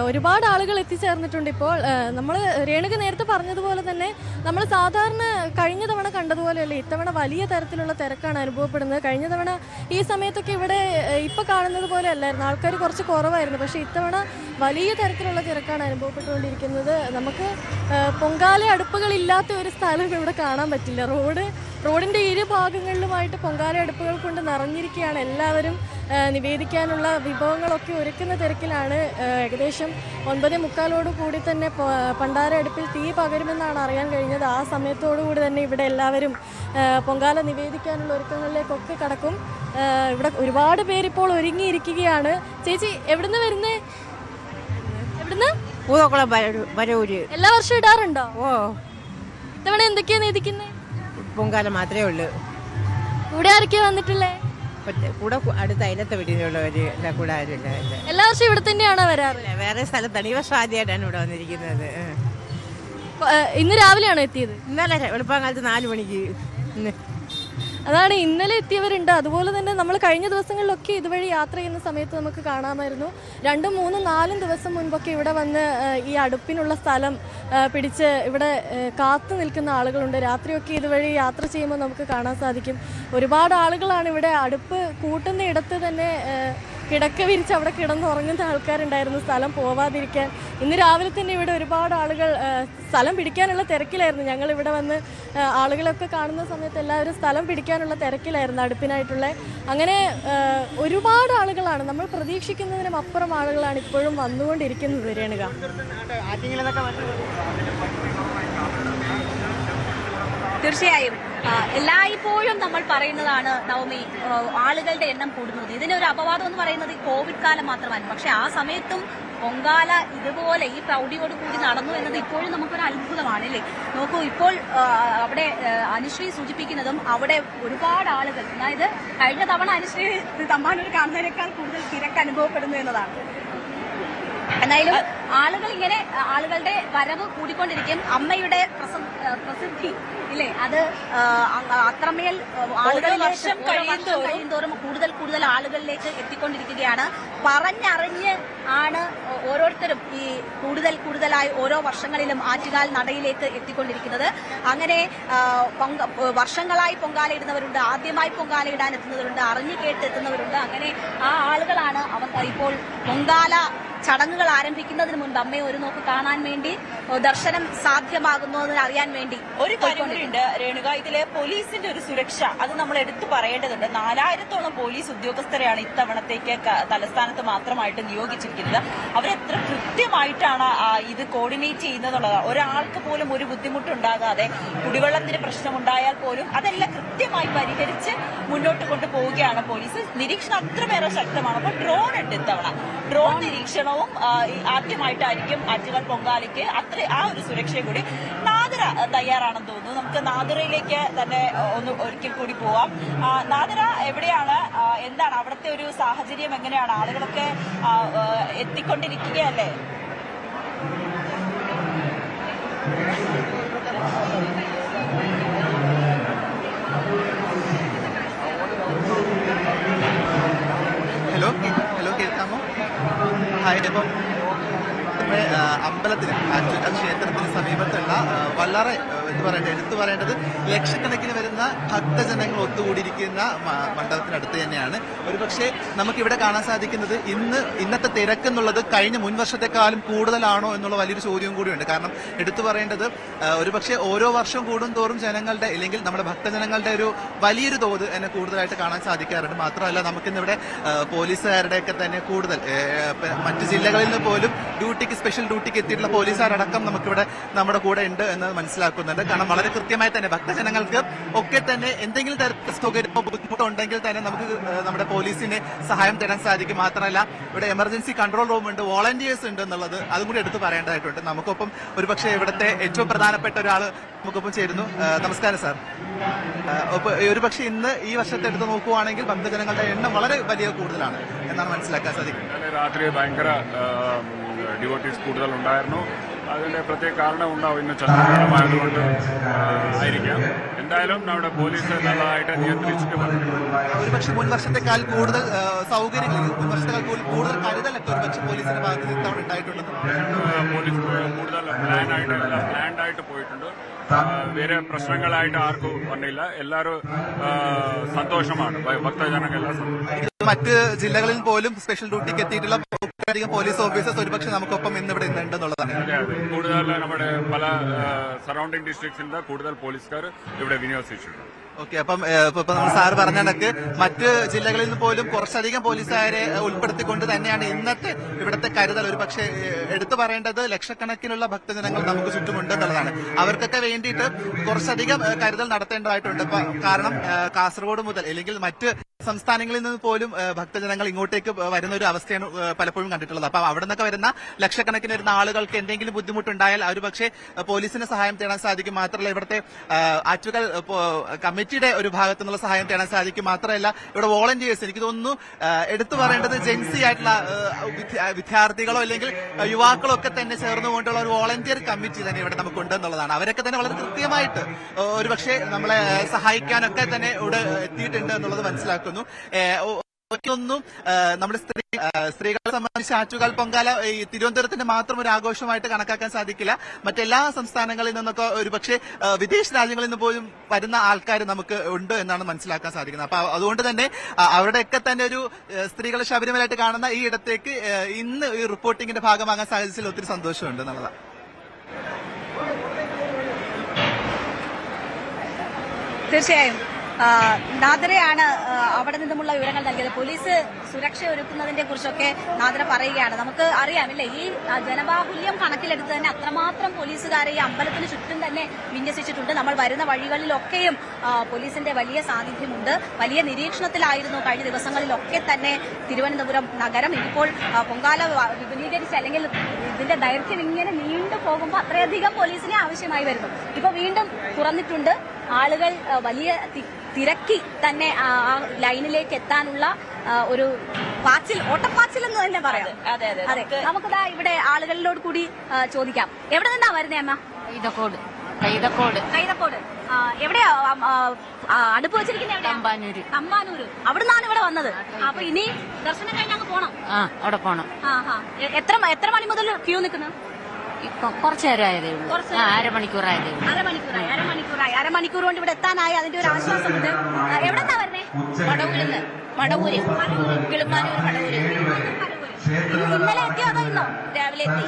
ഒരുപാട് ആളുകൾ എത്തിച്ചേർന്നിട്ടുണ്ട് ഇപ്പോൾ. നമ്മൾ രേണുക നേരത്തെ പറഞ്ഞതുപോലെ തന്നെ നമ്മൾ സാധാരണ കഴിഞ്ഞ തവണ കണ്ടതുപോലെയല്ല ഇത്തവണ വലിയ തരത്തിലുള്ള തിരക്കാണ് അനുഭവപ്പെടുന്നത്. കഴിഞ്ഞ തവണ ഈ സമയത്തൊക്കെ ഇവിടെ ഇപ്പോൾ കാണുന്നത് പോലെ അല്ലായിരുന്നു, ആൾക്കാർ കുറച്ച് കുറവായിരുന്നു. പക്ഷേ ഇത്തവണ വലിയ തരത്തിലുള്ള തിരക്കാണ് അനുഭവപ്പെട്ടുകൊണ്ടിരിക്കുന്നത്. നമുക്ക് പൊങ്കാല അടുപ്പുകളില്ലാത്ത ഒരു സ്ഥലം ഇവിടെ കാണാൻ പറ്റില്ല. റോഡിൻ്റെ ഇരു ഭാഗങ്ങളിലുമായിട്ട് പൊങ്കാല അടുപ്പുകൾ കൊണ്ട് നിറഞ്ഞിരിക്കുകയാണ്. എല്ലാവരും നിവേദിക്കാനുള്ള വിഭവങ്ങളൊക്കെ ഒരുക്കുന്ന തിരക്കിലാണ്. ഏകദേശം 9:45 കൂടി തന്നെ പണ്ടാര അടുപ്പിൽ തീ പകരുമെന്നാണ് അറിയാൻ കഴിഞ്ഞത്. ആ സമയത്തോടുകൂടി തന്നെ ഇവിടെ എല്ലാവരും പൊങ്കാല നിവേദിക്കാനുള്ള ഒരുക്കങ്ങളിലേക്കൊക്കെ കടക്കും. ഇവിടെ ഒരുപാട് പേരിപ്പോൾ ഒരുങ്ങിയിരിക്കുകയാണ്. ചേച്ചി എവിടുന്ന് വരുന്നേ? എവിടുന്ന്? പൂതക്കുളം വരൂര്. എല്ലാ വർഷവും ഇടാറുണ്ടോ? ഓ, ഇത്തവണ എന്തൊക്കെയാ നിവേദിക്കുന്നത്? പൊങ്കാല മാത്രമേ ഉള്ളൂ. കൂടെ ആരൊക്കെയാ വന്നിട്ടുള്ളേ? കൂടെ അടുത്ത അയലത്തെ വീട്ടിലുള്ളവര് എല്ലാം കൂടെ ആരുമില്ല. എല്ലാ വർഷവും ഇവിടെ തന്നെയാണോ വരാറ്? വേറെ സ്ഥലത്താണ്. ഈ വർഷം ആദ്യമായിട്ടാണ് ഇവിടെ വന്നിരിക്കുന്നത്. ഇന്ന് രാവിലെയാണോ എത്തിയത്? ഇന്നലെ വെളുപ്പാങ്കാലത്ത് 4 മണിക്ക്. അതാണ്, ഇന്നലെ എത്തിയവരുണ്ട്. അതുപോലെ തന്നെ നമ്മൾ കഴിഞ്ഞ ദിവസങ്ങളിലൊക്കെ ഇതുവഴി യാത്ര ചെയ്യുന്ന സമയത്ത് നമുക്ക് കാണാമായിരുന്നു 2, 3, 4 ദിവസം മുൻപൊക്കെ ഇവിടെ വന്ന് ഈ അടുപ്പിനുള്ള സ്ഥലം പിടിച്ച് ഇവിടെ കാത്തു നിൽക്കുന്ന ആളുകളുണ്ട്. രാത്രിയൊക്കെ ഇതുവഴി യാത്ര ചെയ്യുമ്പോൾ നമുക്ക് കാണാൻ സാധിക്കും. ഒരുപാട് ആളുകളാണ് ഇവിടെ അടുപ്പ് കൂട്ടുന്ന ഇടത്ത് തന്നെ കിടക്ക വിരിച്ച് അവിടെ കിടന്നുറങ്ങുന്ന ആൾക്കാരുണ്ടായിരുന്നു, സ്ഥലം പോവാതിരിക്കാൻ. ഇന്ന് രാവിലെ തന്നെ ഇവിടെ ഒരുപാട് ആളുകൾ സ്ഥലം പിടിക്കാനുള്ള തിരക്കിലായിരുന്നു. ഞങ്ങൾ ഇവിടെ വന്ന് ആളുകളൊക്കെ കാണുന്ന സമയത്ത് എല്ലാവരും സ്ഥലം പിടിക്കാനുള്ള തിരക്കിലായിരുന്നു അടുപ്പിനായിട്ടുള്ള. അങ്ങനെ ഒരുപാട് ആളുകളാണ്, നമ്മൾ പ്രതീക്ഷിക്കുന്നതിനും അപ്പുറം ആളുകളാണ് ഇപ്പോഴും വന്നുകൊണ്ടിരിക്കുന്നത്. രേണുക, തീർച്ചയായും എല്ലായ്പ്പോഴും നമ്മൾ പറയുന്നതാണ് നവമി, ആളുകളുടെ എണ്ണം കൂടുന്നത്. ഇതിനൊരു അപവാദം എന്ന് പറയുന്നത് ഈ കോവിഡ് കാലം മാത്രമാണ്. പക്ഷെ ആ സമയത്തും പൊങ്കാല ഇതുപോലെ ഈ പ്രൗഢിയോട് കൂടി നടന്നു എന്നത് ഇപ്പോഴും നമുക്കൊരു അത്ഭുതമാണ്, അല്ലേ? നോക്കൂ, ഇപ്പോൾ അവിടെ അനുശ്രീ സൂചിപ്പിക്കുന്നതും അവിടെ ഒരുപാട് ആളുകൾ, അതായത് കഴിഞ്ഞ തവണ അനുശ്രീ തമ്പാനൂർ കാണുന്നതിനേക്കാൾ കൂടുതൽ തിരക്ക് അനുഭവപ്പെടുന്നു എന്നതാണ്. എന്തായാലും ആളുകളുടെ വരവ് കൂടിക്കൊണ്ടിരിക്കും. അമ്മയുടെ പ്രസിദ്ധി ഇല്ലേ, അത് അത്രമേൽ ആളുകൾ വർഷം കഴിയുന്തോറും കൂടുതൽ ആളുകളിലേക്ക് എത്തിക്കൊണ്ടിരിക്കുകയാണ്. പറഞ്ഞറിഞ്ഞ് ആണ് ഓരോരുത്തരും ഈ കൂടുതലായി ഓരോ വർഷങ്ങളിലും ആറ്റുകാൽ നടയിലേക്ക് എത്തിക്കൊണ്ടിരിക്കുന്നത്. അങ്ങനെ വർഷങ്ങളായി പൊങ്കാലയിടുന്നവരുണ്ട്, ആദ്യമായി പൊങ്കാലയിടാൻ എത്തുന്നവരുണ്ട്, അറിഞ്ഞു കേട്ട് എത്തുന്നവരുണ്ട്. അങ്ങനെ ആ ആളുകളാണ് ഇപ്പോൾ പൊങ്കാല ചടങ്ങുകൾ ആരംഭിക്കുന്നതിന് മുൻപ് അമ്മയെ ഒരു നോക്ക് കാണാൻ വേണ്ടി, ദർശനം സാധ്യമാകുന്നതിന് അറിയാൻ വേണ്ടി. ഒരു കാര്യമുണ്ട് രേണുക, ഇതിലെ പോലീസിന്റെ ഒരു സുരക്ഷ അത് നമ്മൾ എടുത്തു പറയേണ്ടതുണ്ട്. 4000-ഓളം പോലീസ് ഉദ്യോഗസ്ഥരെയാണ് ഇത്തവണത്തേക്ക് തലസ്ഥാനത്ത് മാത്രമായിട്ട് നിയോഗിച്ചിരിക്കുന്നത്. അവരെത്ര കൃത്യമായിട്ടാണ് ഇത് കോർഡിനേറ്റ് ചെയ്യുന്നതെന്നുള്ളത്. ഒരാൾക്ക് പോലും ഒരു ബുദ്ധിമുട്ടുണ്ടാകാതെ, കുടിവെള്ളത്തിന് പ്രശ്നമുണ്ടായാൽ പോലും അതെല്ലാം കൃത്യമായി പരിഹരിച്ച് മുന്നോട്ട് കൊണ്ടുപോവുകയാണ് പോലീസ്. നിരീക്ഷണം അത്രമേറെ ശക്തമാണ്. അപ്പോൾ ഡ്രോൺ ഉണ്ട് ഇത്തവണ. ഡ്രോൺ നിരീക്ഷണവും ആദ്യമായിട്ടായിരിക്കും ആറ്റുകാൽ പൊങ്കാലയ്ക്ക്. ആ ഒരു സുരക്ഷയും കൂടി. നാദിറ തയ്യാറാണെന്ന് തോന്നുന്നു. നമുക്ക് നാദിറയിലേക്ക് തന്നെ ഒരിക്കൽ കൂടി പോവാം. നാദിറ, എവിടെയാണ്, എന്താണ് അവിടുത്തെ ഒരു സാഹചര്യം, എങ്ങനെയാണ്? ആളുകളൊക്കെ എത്തിക്കൊണ്ടിരിക്കുകയല്ലേ? ഹലോ, കേൾക്കാമോ? ഹായ്. ഇപ്പം അമ്പലത്തിന്, ക്ഷേത്രത്തിന് സമീപത്തുള്ള വളരെ എടുത്തു പറയേണ്ടത് ലക്ഷക്കണക്കിന് വരുന്ന ഭക്തജനങ്ങൾ ഒത്തുകൂടിയിരിക്കുന്ന മണ്ഡപത്തിനടുത്ത് തന്നെയാണ്. ഒരുപക്ഷെ നമുക്കിവിടെ കാണാൻ സാധിക്കുന്നത് ഇന്നത്തെ തിരക്കെന്നുള്ളത് കഴിഞ്ഞ മുൻ വർഷത്തെക്കാളും കൂടുതലാണോ എന്നുള്ള വലിയൊരു ചോദ്യവും കൂടിയുണ്ട്. കാരണം എടുത്തു പറയേണ്ടത് ഒരുപക്ഷെ ഓരോ വർഷം കൂടും തോറും ജനങ്ങളുടെ, അല്ലെങ്കിൽ നമ്മുടെ ഭക്തജനങ്ങളുടെ ഒരു വലിയൊരു തോത് എന്നെ കൂടുതലായിട്ട് കാണാൻ സാധിക്കാറുണ്ട്. മാത്രമല്ല നമുക്കിന്നിവിടെ പോലീസുകാരുടെയൊക്കെ തന്നെ കൂടുതൽ, മറ്റു ജില്ലകളിൽ നിന്ന് പോലും സ്പെഷ്യൽ ഡ്യൂട്ടിക്ക് എത്തിയിട്ടുള്ള പോലീസുകാരടക്കം നമുക്കിവിടെ നമ്മുടെ കൂടെ ഉണ്ട് എന്ന് മനസ്സിലാക്കുന്നുണ്ട്. കാരണം വളരെ കൃത്യമായി തന്നെ ഭക്തജനങ്ങൾക്ക് ഒക്കെ തന്നെ എന്തെങ്കിലും തരത്തിൽ സൗകര്യമോ ബുദ്ധിമുട്ടോ ഉണ്ടെങ്കിൽ തന്നെ നമുക്ക് നമ്മുടെ പോലീസിനെ സഹായം തരാൻ സാധിക്കും. മാത്രമല്ല ഇവിടെ എമർജൻസി കൺട്രോൾ റൂം ഉണ്ട്, വോളണ്ടിയേഴ്സ് ഉണ്ട് എന്നുള്ളത് അതും കൂടി എടുത്ത് പറയേണ്ടതായിട്ടുണ്ട്. നമുക്കൊപ്പം ഒരുപക്ഷെ ഇവിടുത്തെ ഏറ്റവും പ്രധാനപ്പെട്ട ഒരാൾ നമുക്കൊപ്പം ചേരുന്നു. നമസ്കാരം സാർ. ഒരുപക്ഷെ ഇന്ന് ഈ വർഷത്തെ എടുത്ത് നോക്കുവാണെങ്കിൽ ഭക്തജനങ്ങളുടെ എണ്ണം വളരെ വലിയ കൂടുതലാണ് എന്നാണ് മനസ്സിലാക്കാൻ സാധിക്കുന്നത്. രാത്രി ഭയങ്കര ഡിവോട്ടീസ് കൂടുതലുണ്ടായിരുന്നു. അതിന്റെ പ്രത്യേക കാരണം ഉണ്ടാവും, ഇന്ന് ചന്ദ്രഗ്രഹണമായതുകൊണ്ട് ആയിരിക്കാം. എന്തായാലും നമ്മുടെ പോലീസ് നല്ലതായിട്ട് നിയന്ത്രിച്ചിട്ട് ഒരുപക്ഷെ മുൻ വർഷത്തെക്കാൾ കൂടുതൽ സൗകര്യങ്ങൾ, മുൻ വർഷത്തെക്കാൾ കൂടുതൽ കരുതലൊക്കെ ഒരുപക്ഷെ പോലീസിന്റെ ഭാഗത്ത് ഇത്തവണ ഉണ്ടായിട്ടുള്ളത്. പോലീസ് കൂടുതൽ പ്ലാൻഡ് ആയിട്ട് പോയിട്ടുണ്ട്. വേറെ പ്രശ്നങ്ങളായിട്ട് ആർക്കും വന്നില്ല. എല്ലാവരും സന്തോഷമാണ്, ഭക്തജനങ്ങളെല്ലാം സന്തോഷം. മറ്റ് ജില്ലകളിൽ പോലും സ്പെഷ്യൽ ഡ്യൂട്ടിക്ക് എത്തിയിട്ടുള്ള അധികം പോലീസ് ഓഫീസേഴ്സ് ഒരുപക്ഷെ നമുക്കൊപ്പം ഇന്നിവിടെ ഉണ്ടെന്നുള്ളതാണ്. കൂടുതൽ നമ്മുടെ പല സറൗണ്ടിംഗ് ഡിസ്ട്രിക്ട്സിന്റെ കൂടുതൽ പോലീസുകാർ ഇവിടെ വിന്യസിച്ചിട്ടുണ്ട്. ഓക്കെ, അപ്പം നമ്മൾ സാറ് പറഞ്ഞ കണക്ക് മറ്റ് ജില്ലകളിൽ നിന്ന് പോലും കുറച്ചധികം പോലീസുകാരെ ഉൾപ്പെടുത്തിക്കൊണ്ട് തന്നെയാണ് ഇന്നത്തെ ഇവിടുത്തെ കരുതൽ. ഒരു പക്ഷേ എടുത്തു പറയേണ്ടത് ലക്ഷക്കണക്കിനുള്ള ഭക്തജനങ്ങൾ നമുക്ക് ചുറ്റുമുണ്ട് എന്നുള്ളതാണ്. അവർക്കൊക്കെ വേണ്ടിയിട്ട് കുറച്ചധികം കരുതൽ നടത്തേണ്ടതായിട്ടുണ്ട്. കാരണം കാസർഗോഡ് മുതൽ, അല്ലെങ്കിൽ മറ്റ് സംസ്ഥാനങ്ങളിൽ നിന്ന് പോലും ഭക്തജനങ്ങൾ ഇങ്ങോട്ടേക്ക് വരുന്ന ഒരു അവസ്ഥയാണ് പലപ്പോഴും കണ്ടിട്ടുള്ളത്. അപ്പൊ അവിടെ നിന്നൊക്കെ വരുന്ന ലക്ഷക്കണക്കിന് വരുന്ന ആളുകൾക്ക് എന്തെങ്കിലും ബുദ്ധിമുട്ടുണ്ടായാൽ അവർ പക്ഷേ പോലീസിന് സഹായം തേടാൻ സാധിക്കും. മാത്രമല്ല ഇവിടുത്തെ ആറ്റുകാൽ കമ്മിറ്റിയുടെ ഒരു ഭാഗത്തു നിന്നുള്ള സഹായം തേടാൻ സാധിക്കും. മാത്രമല്ല ഇവിടെ വോളണ്ടിയേഴ്സ്, എനിക്ക് തോന്നുന്നു എടുത്തു പറയേണ്ടത് ജെൻസി ആയിട്ടുള്ള വിദ്യാർത്ഥികളോ അല്ലെങ്കിൽ യുവാക്കളോ ഒക്കെ തന്നെ ചേർന്നുകൊണ്ടുള്ള ഒരു വോളണ്ടിയർ കമ്മിറ്റി തന്നെ ഇവിടെ നമുക്കുണ്ട് എന്നുള്ളതാണ്. അവരൊക്കെ തന്നെ വളരെ കൃത്യമായിട്ട് ഒരുപക്ഷെ നമ്മളെ സഹായിക്കാനൊക്കെ തന്നെ ഇവിടെ എത്തിയിട്ടുണ്ട് എന്നുള്ളത് മനസ്സിലാക്കുന്നു. അവയ്ക്കൊന്നും നമ്മുടെ സ്ത്രീകളെ സംബന്ധിച്ച് ആറ്റുകാൽ പൊങ്കാല ഈ തിരുവനന്തപുരത്തിന്റെ മാത്രം ഒരു ആഘോഷമായിട്ട് കണക്കാക്കാൻ സാധിക്കില്ല. മറ്റെല്ലാ സംസ്ഥാനങ്ങളിൽ നിന്നൊക്കെ ഒരുപക്ഷെ വിദേശ രാജ്യങ്ങളിൽ നിന്ന് പോലും വരുന്ന ആൾക്കാർ നമുക്ക് ഉണ്ട് എന്നാണ് മനസ്സിലാക്കാൻ സാധിക്കുന്നത്. അപ്പൊ അതുകൊണ്ട് തന്നെ അവിടെയൊക്കെ തന്നെ ഒരു സ്ത്രീകളെ ശബരിമലയായിട്ട് കാണുന്ന ഈ ഇടത്തേക്ക് ഇന്ന് ഈ റിപ്പോർട്ടിങ്ങിന്റെ ഭാഗമാകാൻ സാധിച്ചതിൽ ഒത്തിരി സന്തോഷമുണ്ട് എന്നുള്ളതാണ്. തീർച്ചയായും നാദരയാണ് അവിടെ നിന്നുമുള്ള വിവരങ്ങൾ നൽകിയത്. പോലീസ് സുരക്ഷ ഒരുക്കുന്നതിനെ കുറിച്ചൊക്കെ നാദര പറയുകയാണ്. നമുക്ക് അറിയാമില്ലേ, ഈ ജനബാഹുല്യം കണക്കിലെടുത്ത് തന്നെ അത്രമാത്രം പോലീസുകാരെ ഈ അമ്പലത്തിന് ചുറ്റും തന്നെ വിന്യസിച്ചിട്ടുണ്ട്. നമ്മൾ വരുന്ന വഴികളിലൊക്കെയും പോലീസിന്റെ വലിയ സാന്നിധ്യമുണ്ട്. വലിയ നിരീക്ഷണത്തിലായിരുന്നു കഴിഞ്ഞ ദിവസങ്ങളിലൊക്കെ തന്നെ തിരുവനന്തപുരം നഗരം. ഇപ്പോൾ പൊങ്കാല വിപുലീകരിച്ച് അല്ലെങ്കിൽ ഇതിന്റെ ദൈർഘ്യം ഇങ്ങനെ നീണ്ടു പോകുമ്പോൾ അത്രയധികം പോലീസിനെ ആവശ്യമായി വരുന്നു. ഇപ്പൊ വീണ്ടും തുറന്നിട്ടുണ്ട്. ആളുകൾ വലിയ തിരക്കി തന്നെ ആ ലൈനിലേക്ക് എത്താനുള്ള ഒരു ഓട്ടപ്പാച്ചിൽ എന്ന് തന്നെ പറയാം. അതെ, നമുക്കിതാ ഇവിടെ ആളുകളിലോട് കൂടി ചോദിക്കാം. എവിടെ നിന്നാ വരുന്നേ അമ്മ? കൈതക്കോട്. എവിടെയാ അടുപ്പ് വെച്ചിരിക്കുന്നത്? അമ്പാനൂര്. അവിടെ നിന്നാണ് ഇവിടെ വന്നത്. അപ്പൊ ഇനി ദർശനം കഴിഞ്ഞ് അങ്ങ് പോണം. അവിടെ പോണം. എത്ര മണി മുതൽ ക്യൂ നിൽക്കുന്നു? ഇപ്പൊ കുറച്ചു നേരമായതേ ഉള്ളൂ. അരമണിക്കൂറായതേ ഉള്ളൂ. അരമണിക്കൂർ കൊണ്ട് ഇവിടെ എത്താനായി. അതിന്റെ ഒരു ആശ്വാസമുണ്ട്. എവിടെ നിന്നാ വരുന്നേ? മടവൂര്. ഇന്നലെ എത്തിയോ അതോ ഇന്നോ? രാവിലെ എത്തി.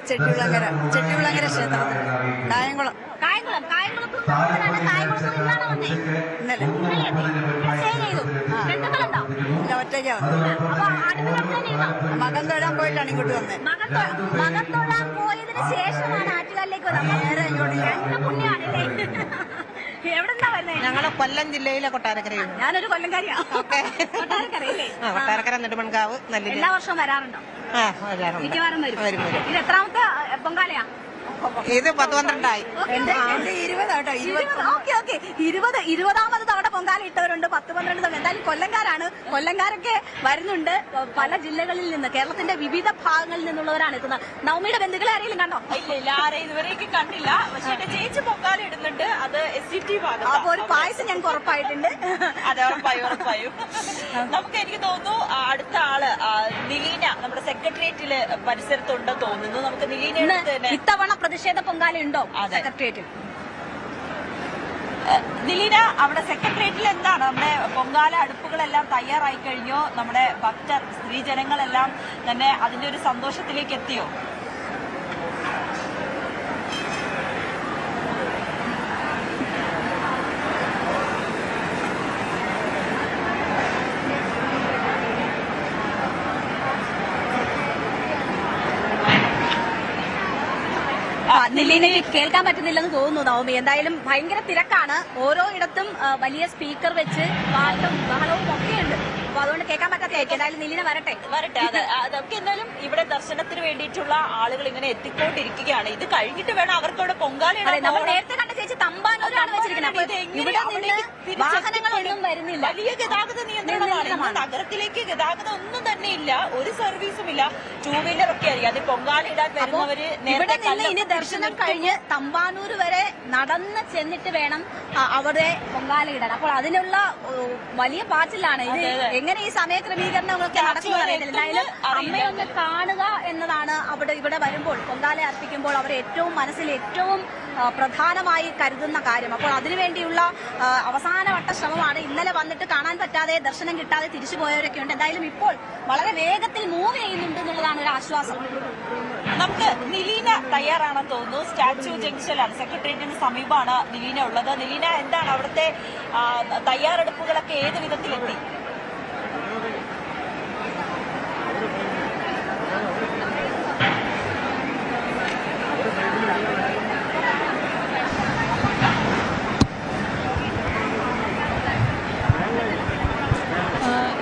ചെട്ടികുളങ്ങര ക്ഷേത്രത്തിൽ കായംകുളം. കായംകുളത്ത് നിന്നാണ് വന്നേ. ഇന്നലെ ബന്ധുക്കളുണ്ടോ? ഇല്ല, ഒറ്റയ്ക്കാ അപ്പൊ അടുത്ത മകൻ തൊഴാൻ പോയിട്ടാണ് ഇങ്ങോട്ട് വന്നത്. മകൻ തൊഴാൻ പോയതിനു ശേഷമാണ് ആറ്റുകാലിലേക്ക് വന്നത്. നേരെ ഇങ്ങോട്ട് രണ്ട് പുണ്യാണല്ലേ? എവിടെന്നാ വരുന്നേ? ഞങ്ങള് കൊല്ലം ജില്ലയിലെ കൊട്ടാരക്കരയാണ്. ഞാനൊരു കൊല്ലംകാരിയാ. കൊട്ടാരക്കരയില്ലേ? കൊട്ടാരക്കര നെടുമൺകാവ് നല്ല എല്ലാ വർഷവും വരാറുണ്ടോ? മിക്കവാറും വരും. ഇത് എത്രാമത്തെ പൊങ്കാലയാ? ഇത് 12 ഇരുപതാമത് തവണ പൊങ്കാല ഇട്ടവരുണ്ട്. 10-12 തവണ. എന്തായാലും കൊല്ലംകാരൊക്കെ വരുന്നുണ്ട്. പല ജില്ലകളിൽ നിന്ന്, കേരളത്തിന്റെ വിവിധ ഭാഗങ്ങളിൽ നിന്നുള്ളവരാണ് എത്തുന്നത്. നവമിയുടെ ബന്ധുക്കളെ ആരെങ്കിലും കണ്ടോ? ഇല്ല, ആരെയും ഇതുവരേക്ക് കണ്ടില്ല. പക്ഷെ എന്റെ ചേച്ചി പൊങ്കാല ഇടുന്നുണ്ട്. അത് SCT ഭാഗം. അപ്പൊ ഒരു പായസം ഞങ്ങൾക്ക് ഉറപ്പായിട്ടുണ്ട്. അതെ, ഉറപ്പായും. നമുക്ക് എനിക്ക് തോന്നുന്നു അടുത്ത ആള് നിലീന നമ്മുടെ സെക്രട്ടേറിയറ്റില് പരിസരത്തുണ്ടെന്ന് തോന്നുന്നു. നമുക്ക് നിലീനയുടെ തന്നെ ഇത്തവണ പ്രതിഷേധ പൊങ്കാല ഉണ്ടോ സെക്രട്ടേറിയറ്റിൽ? നിലീന, അവിടെ സെക്രട്ടേറിയറ്റിൽ എന്താണ് നമ്മുടെ പൊങ്കാല അടുപ്പുകളെല്ലാം തയ്യാറായി കഴിഞ്ഞോ? നമ്മുടെ ഭക്തർ, സ്ത്രീജനങ്ങളെല്ലാം തന്നെ അതിന്റെ ഒരു സന്തോഷത്തിലേക്ക് എത്തിയോ? നിലീനയ്ക്ക് കേൾക്കാൻ പറ്റുന്നില്ലെന്ന് തോന്നുന്നു നവമി. എന്തായാലും ഭയങ്കര തിരക്കാണ്. ഓരോ ഇടത്തും വലിയ സ്പീക്കർ വെച്ച് പാട്ടും ബഹളവും ഒക്കെയുണ്ട്. അപ്പൊ അതുകൊണ്ട് കേൾക്കാൻ പറ്റാത്തയായിരിക്കും. എന്തായാലും നിലീന വരട്ടെ. അതൊക്കെ എന്തായാലും ഇവിടെ ദർശനത്തിന് വേണ്ടിയിട്ടുള്ള ആളുകൾ ഇങ്ങനെ എത്തിക്കൊണ്ടിരിക്കുകയാണ്. ഇത് കഴിഞ്ഞിട്ട് വേണം അവർക്ക് അവിടെ പൊങ്കാല. നമ്മൾ നേരത്തെ കണ്ട ചേച്ചി തമ്പാനൂരാണ് വെച്ചിരിക്കുന്നത്. ഇവിടെ നിന്ന് വാഹനങ്ങളൊന്നും വരുന്നില്ല. വലിയ ഗതാഗത നിയന്ത്രണമാണ്. നഗരത്തിലേക്ക് ഗതാഗതം ഒന്നും തന്നെ ഇല്ല. ഒരു സർവീസും ഇല്ല. 2 വീലർ ഒക്കെ ആയിരിക്കും. അത് പൊങ്കാല ഇടാൻ വരുന്നവര് ഇവിടെ നിന്ന് ഇനി ദർശനം കഴിഞ്ഞ് തമ്പാനൂർ വരെ നടന്ന് ചെന്നിട്ട് വേണം അവിടെ പൊങ്കാല ഇടാൻ. അപ്പോൾ അതിനുള്ള വലിയ പാച്ചിലാണ്. ഇത് എങ്ങനെ ഈ സമയ ക്രമീകരണങ്ങളൊക്കെ നടക്കുന്നത് അറിയില്ല. എന്തായാലും അമ്മയൊന്ന് കാണുക എന്നതാണ് ഇവിടെ വരുമ്പോൾ പൊങ്കാല അർപ്പിക്കുമ്പോൾ അവർ ഏറ്റവും മനസ്സിൽ ഏറ്റവും പ്രധാനമായി കരുതുന്ന കാര്യം. അപ്പോൾ അതിനുവേണ്ടിയുള്ള അവസാനവട്ട ശ്രമമാണ്. ഇന്നലെ വന്നിട്ട് കാണാൻ പറ്റാതെ ദർശനം കിട്ടാതെ തിരിച്ചു പോയവരൊക്കെ ഉണ്ട്. എന്തായാലും ഇപ്പോൾ വളരെ വേഗത്തിൽ മൂവ് ചെയ്യുന്നുണ്ട് എന്നുള്ളതാണ് ഒരു ആശ്വാസം. നമുക്ക് നിലീന തയ്യാറാണെന്ന് തോന്നുന്നു. സ്റ്റാച്യു ജംഗ്ഷനിലാണ്, സെക്രട്ടേറിയറ്റിന് സമീപമാണ് നിലീന ഉള്ളത്. നിലീന, എന്താണ് അവിടുത്തെ തയ്യാറെടുപ്പുകളൊക്കെ ഏത് വിധത്തിലെത്തി?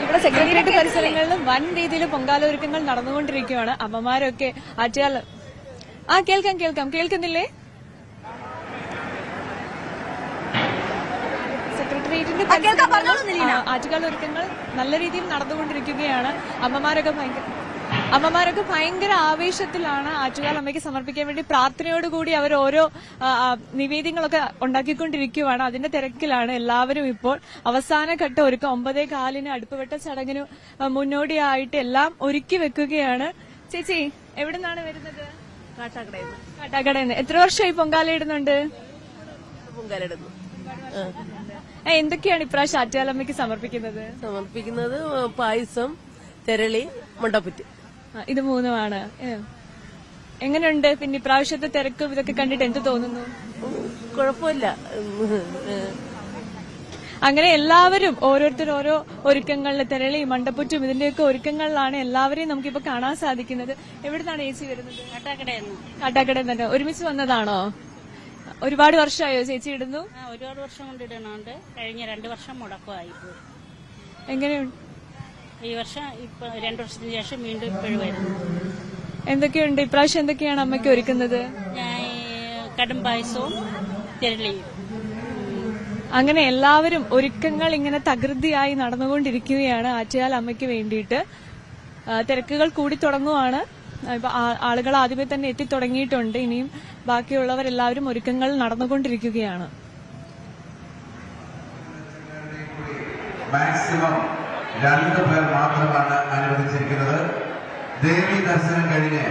ഇവിടെ സെക്രട്ടേറിയറ്റ് പരിസരങ്ങളിലും വൻ രീതിയിൽ പൊങ്കാല ഒരുക്കങ്ങൾ നടന്നുകൊണ്ടിരിക്കുകയാണ്. അമ്മമാരൊക്കെ ആറ്റുകാൽ കേൾക്കാം കേൾക്കുന്നില്ലേ? സെക്രട്ടേറിയറ്റിന്റെ ആറ്റുകാൽ ഒരുക്കങ്ങൾ നല്ല രീതിയിൽ നടന്നുകൊണ്ടിരിക്കുകയാണ്. അമ്മമാരൊക്കെ ഭയങ്കര അമ്മമാരൊക്കെ ഭയങ്കര ആവേശത്തിലാണ് ആറ്റുകാൽ അമ്മയ്ക്ക് സമർപ്പിക്കാൻ വേണ്ടി പ്രാർത്ഥനയോടുകൂടി അവർ ഓരോ നിവേദ്യങ്ങളൊക്കെ ഉണ്ടാക്കിക്കൊണ്ടിരിക്കുകയാണ്. അതിന്റെ തിരക്കിലാണ് എല്ലാവരും ഇപ്പോൾ. അവസാന ഘട്ട ഒരുക്കം 9:15 അടുപ്പുവെട്ട ചടങ്ങിന് മുന്നോടിയായിട്ട് എല്ലാം ഒരുക്കി വെക്കുകയാണ്. ചേച്ചി എവിടെ നിന്നാണ് വരുന്നത്? കാട്ടാക്കടയിൽ നിന്ന്. എത്ര വർഷമായി പൊങ്കാല ഇടുന്നുണ്ട്? എന്തൊക്കെയാണ് ഇപ്രാവശ്യം ആറ്റുകാലമ്മയ്ക്ക് സമർപ്പിക്കുന്നത്? പായസം, തെരളി, മുണ്ടപ്പുറ്റ്. ഇത് മൂന്നുമാണ്. എങ്ങനെയുണ്ട് പിന്നെ ഇപ്രാവശ്യത്തെ തിരക്കും ഇതൊക്കെ കണ്ടിട്ട് എന്ത് തോന്നുന്നു? കുഴപ്പമില്ല. അങ്ങനെ എല്ലാവരും ഓരോരുത്തർ ഓരോ ഒരുക്കങ്ങളിൽ, തെരളി, മണ്ടപ്പുറ്റും ഇതിന്റെയൊക്കെ ഒരുക്കങ്ങളിലാണ് എല്ലാവരെയും നമുക്കിപ്പോ കാണാൻ സാധിക്കുന്നത്. എവിടുന്നാണ് ചേച്ചി വരുന്നത്? കാട്ടാക്കടയിൽ തന്നെ. ഒരുമിച്ച് വന്നതാണോ? ഒരുപാട് വർഷമായോ ചേച്ചി ഇടുന്നു? ഒരുപാട് വർഷം കൊണ്ട് ഇടുന്നുണ്ട്. കഴിഞ്ഞ 2 വർഷം മുടക്കമായി. എങ്ങനെയുണ്ട് ഈ വർഷം? ഇപ്പൊ 2 വർഷത്തിന് ശേഷം വീണ്ടും ഇപ്പോഴും വരുന്നു. എന്തൊക്കെയുണ്ട് ഇപ്രാവശ്യം? എന്തൊക്കെയാണ് അമ്മയ്ക്ക് ഒരുക്കുന്നത്? ഞാൻ കടും പായസവും തെരളിയും. അങ്ങനെ എല്ലാവരും ഒരുക്കങ്ങൾ ഇങ്ങനെ തകൃതിയായി നടന്നുകൊണ്ടിരിക്കുകയാണ് ആറ്റുകാൽ അമ്മയ്ക്ക് വേണ്ടിയിട്ട്. തിരക്കുകൾ കൂടി തുടങ്ങുവാണ്. ഇപ്പൊ ആളുകൾ ആദ്യമേ തന്നെ എത്തിത്തുടങ്ങിയിട്ടുണ്ട്. ഇനിയും ബാക്കിയുള്ളവരെല്ലാവരും ഒരുക്കങ്ങൾ നടന്നുകൊണ്ടിരിക്കുകയാണ്. മാക്സിമം 2 പേർ മാത്രമാണ് അനുവദിച്ചിരിക്കുന്നത്. ദേവി ദർശനം കഴിഞ്ഞ്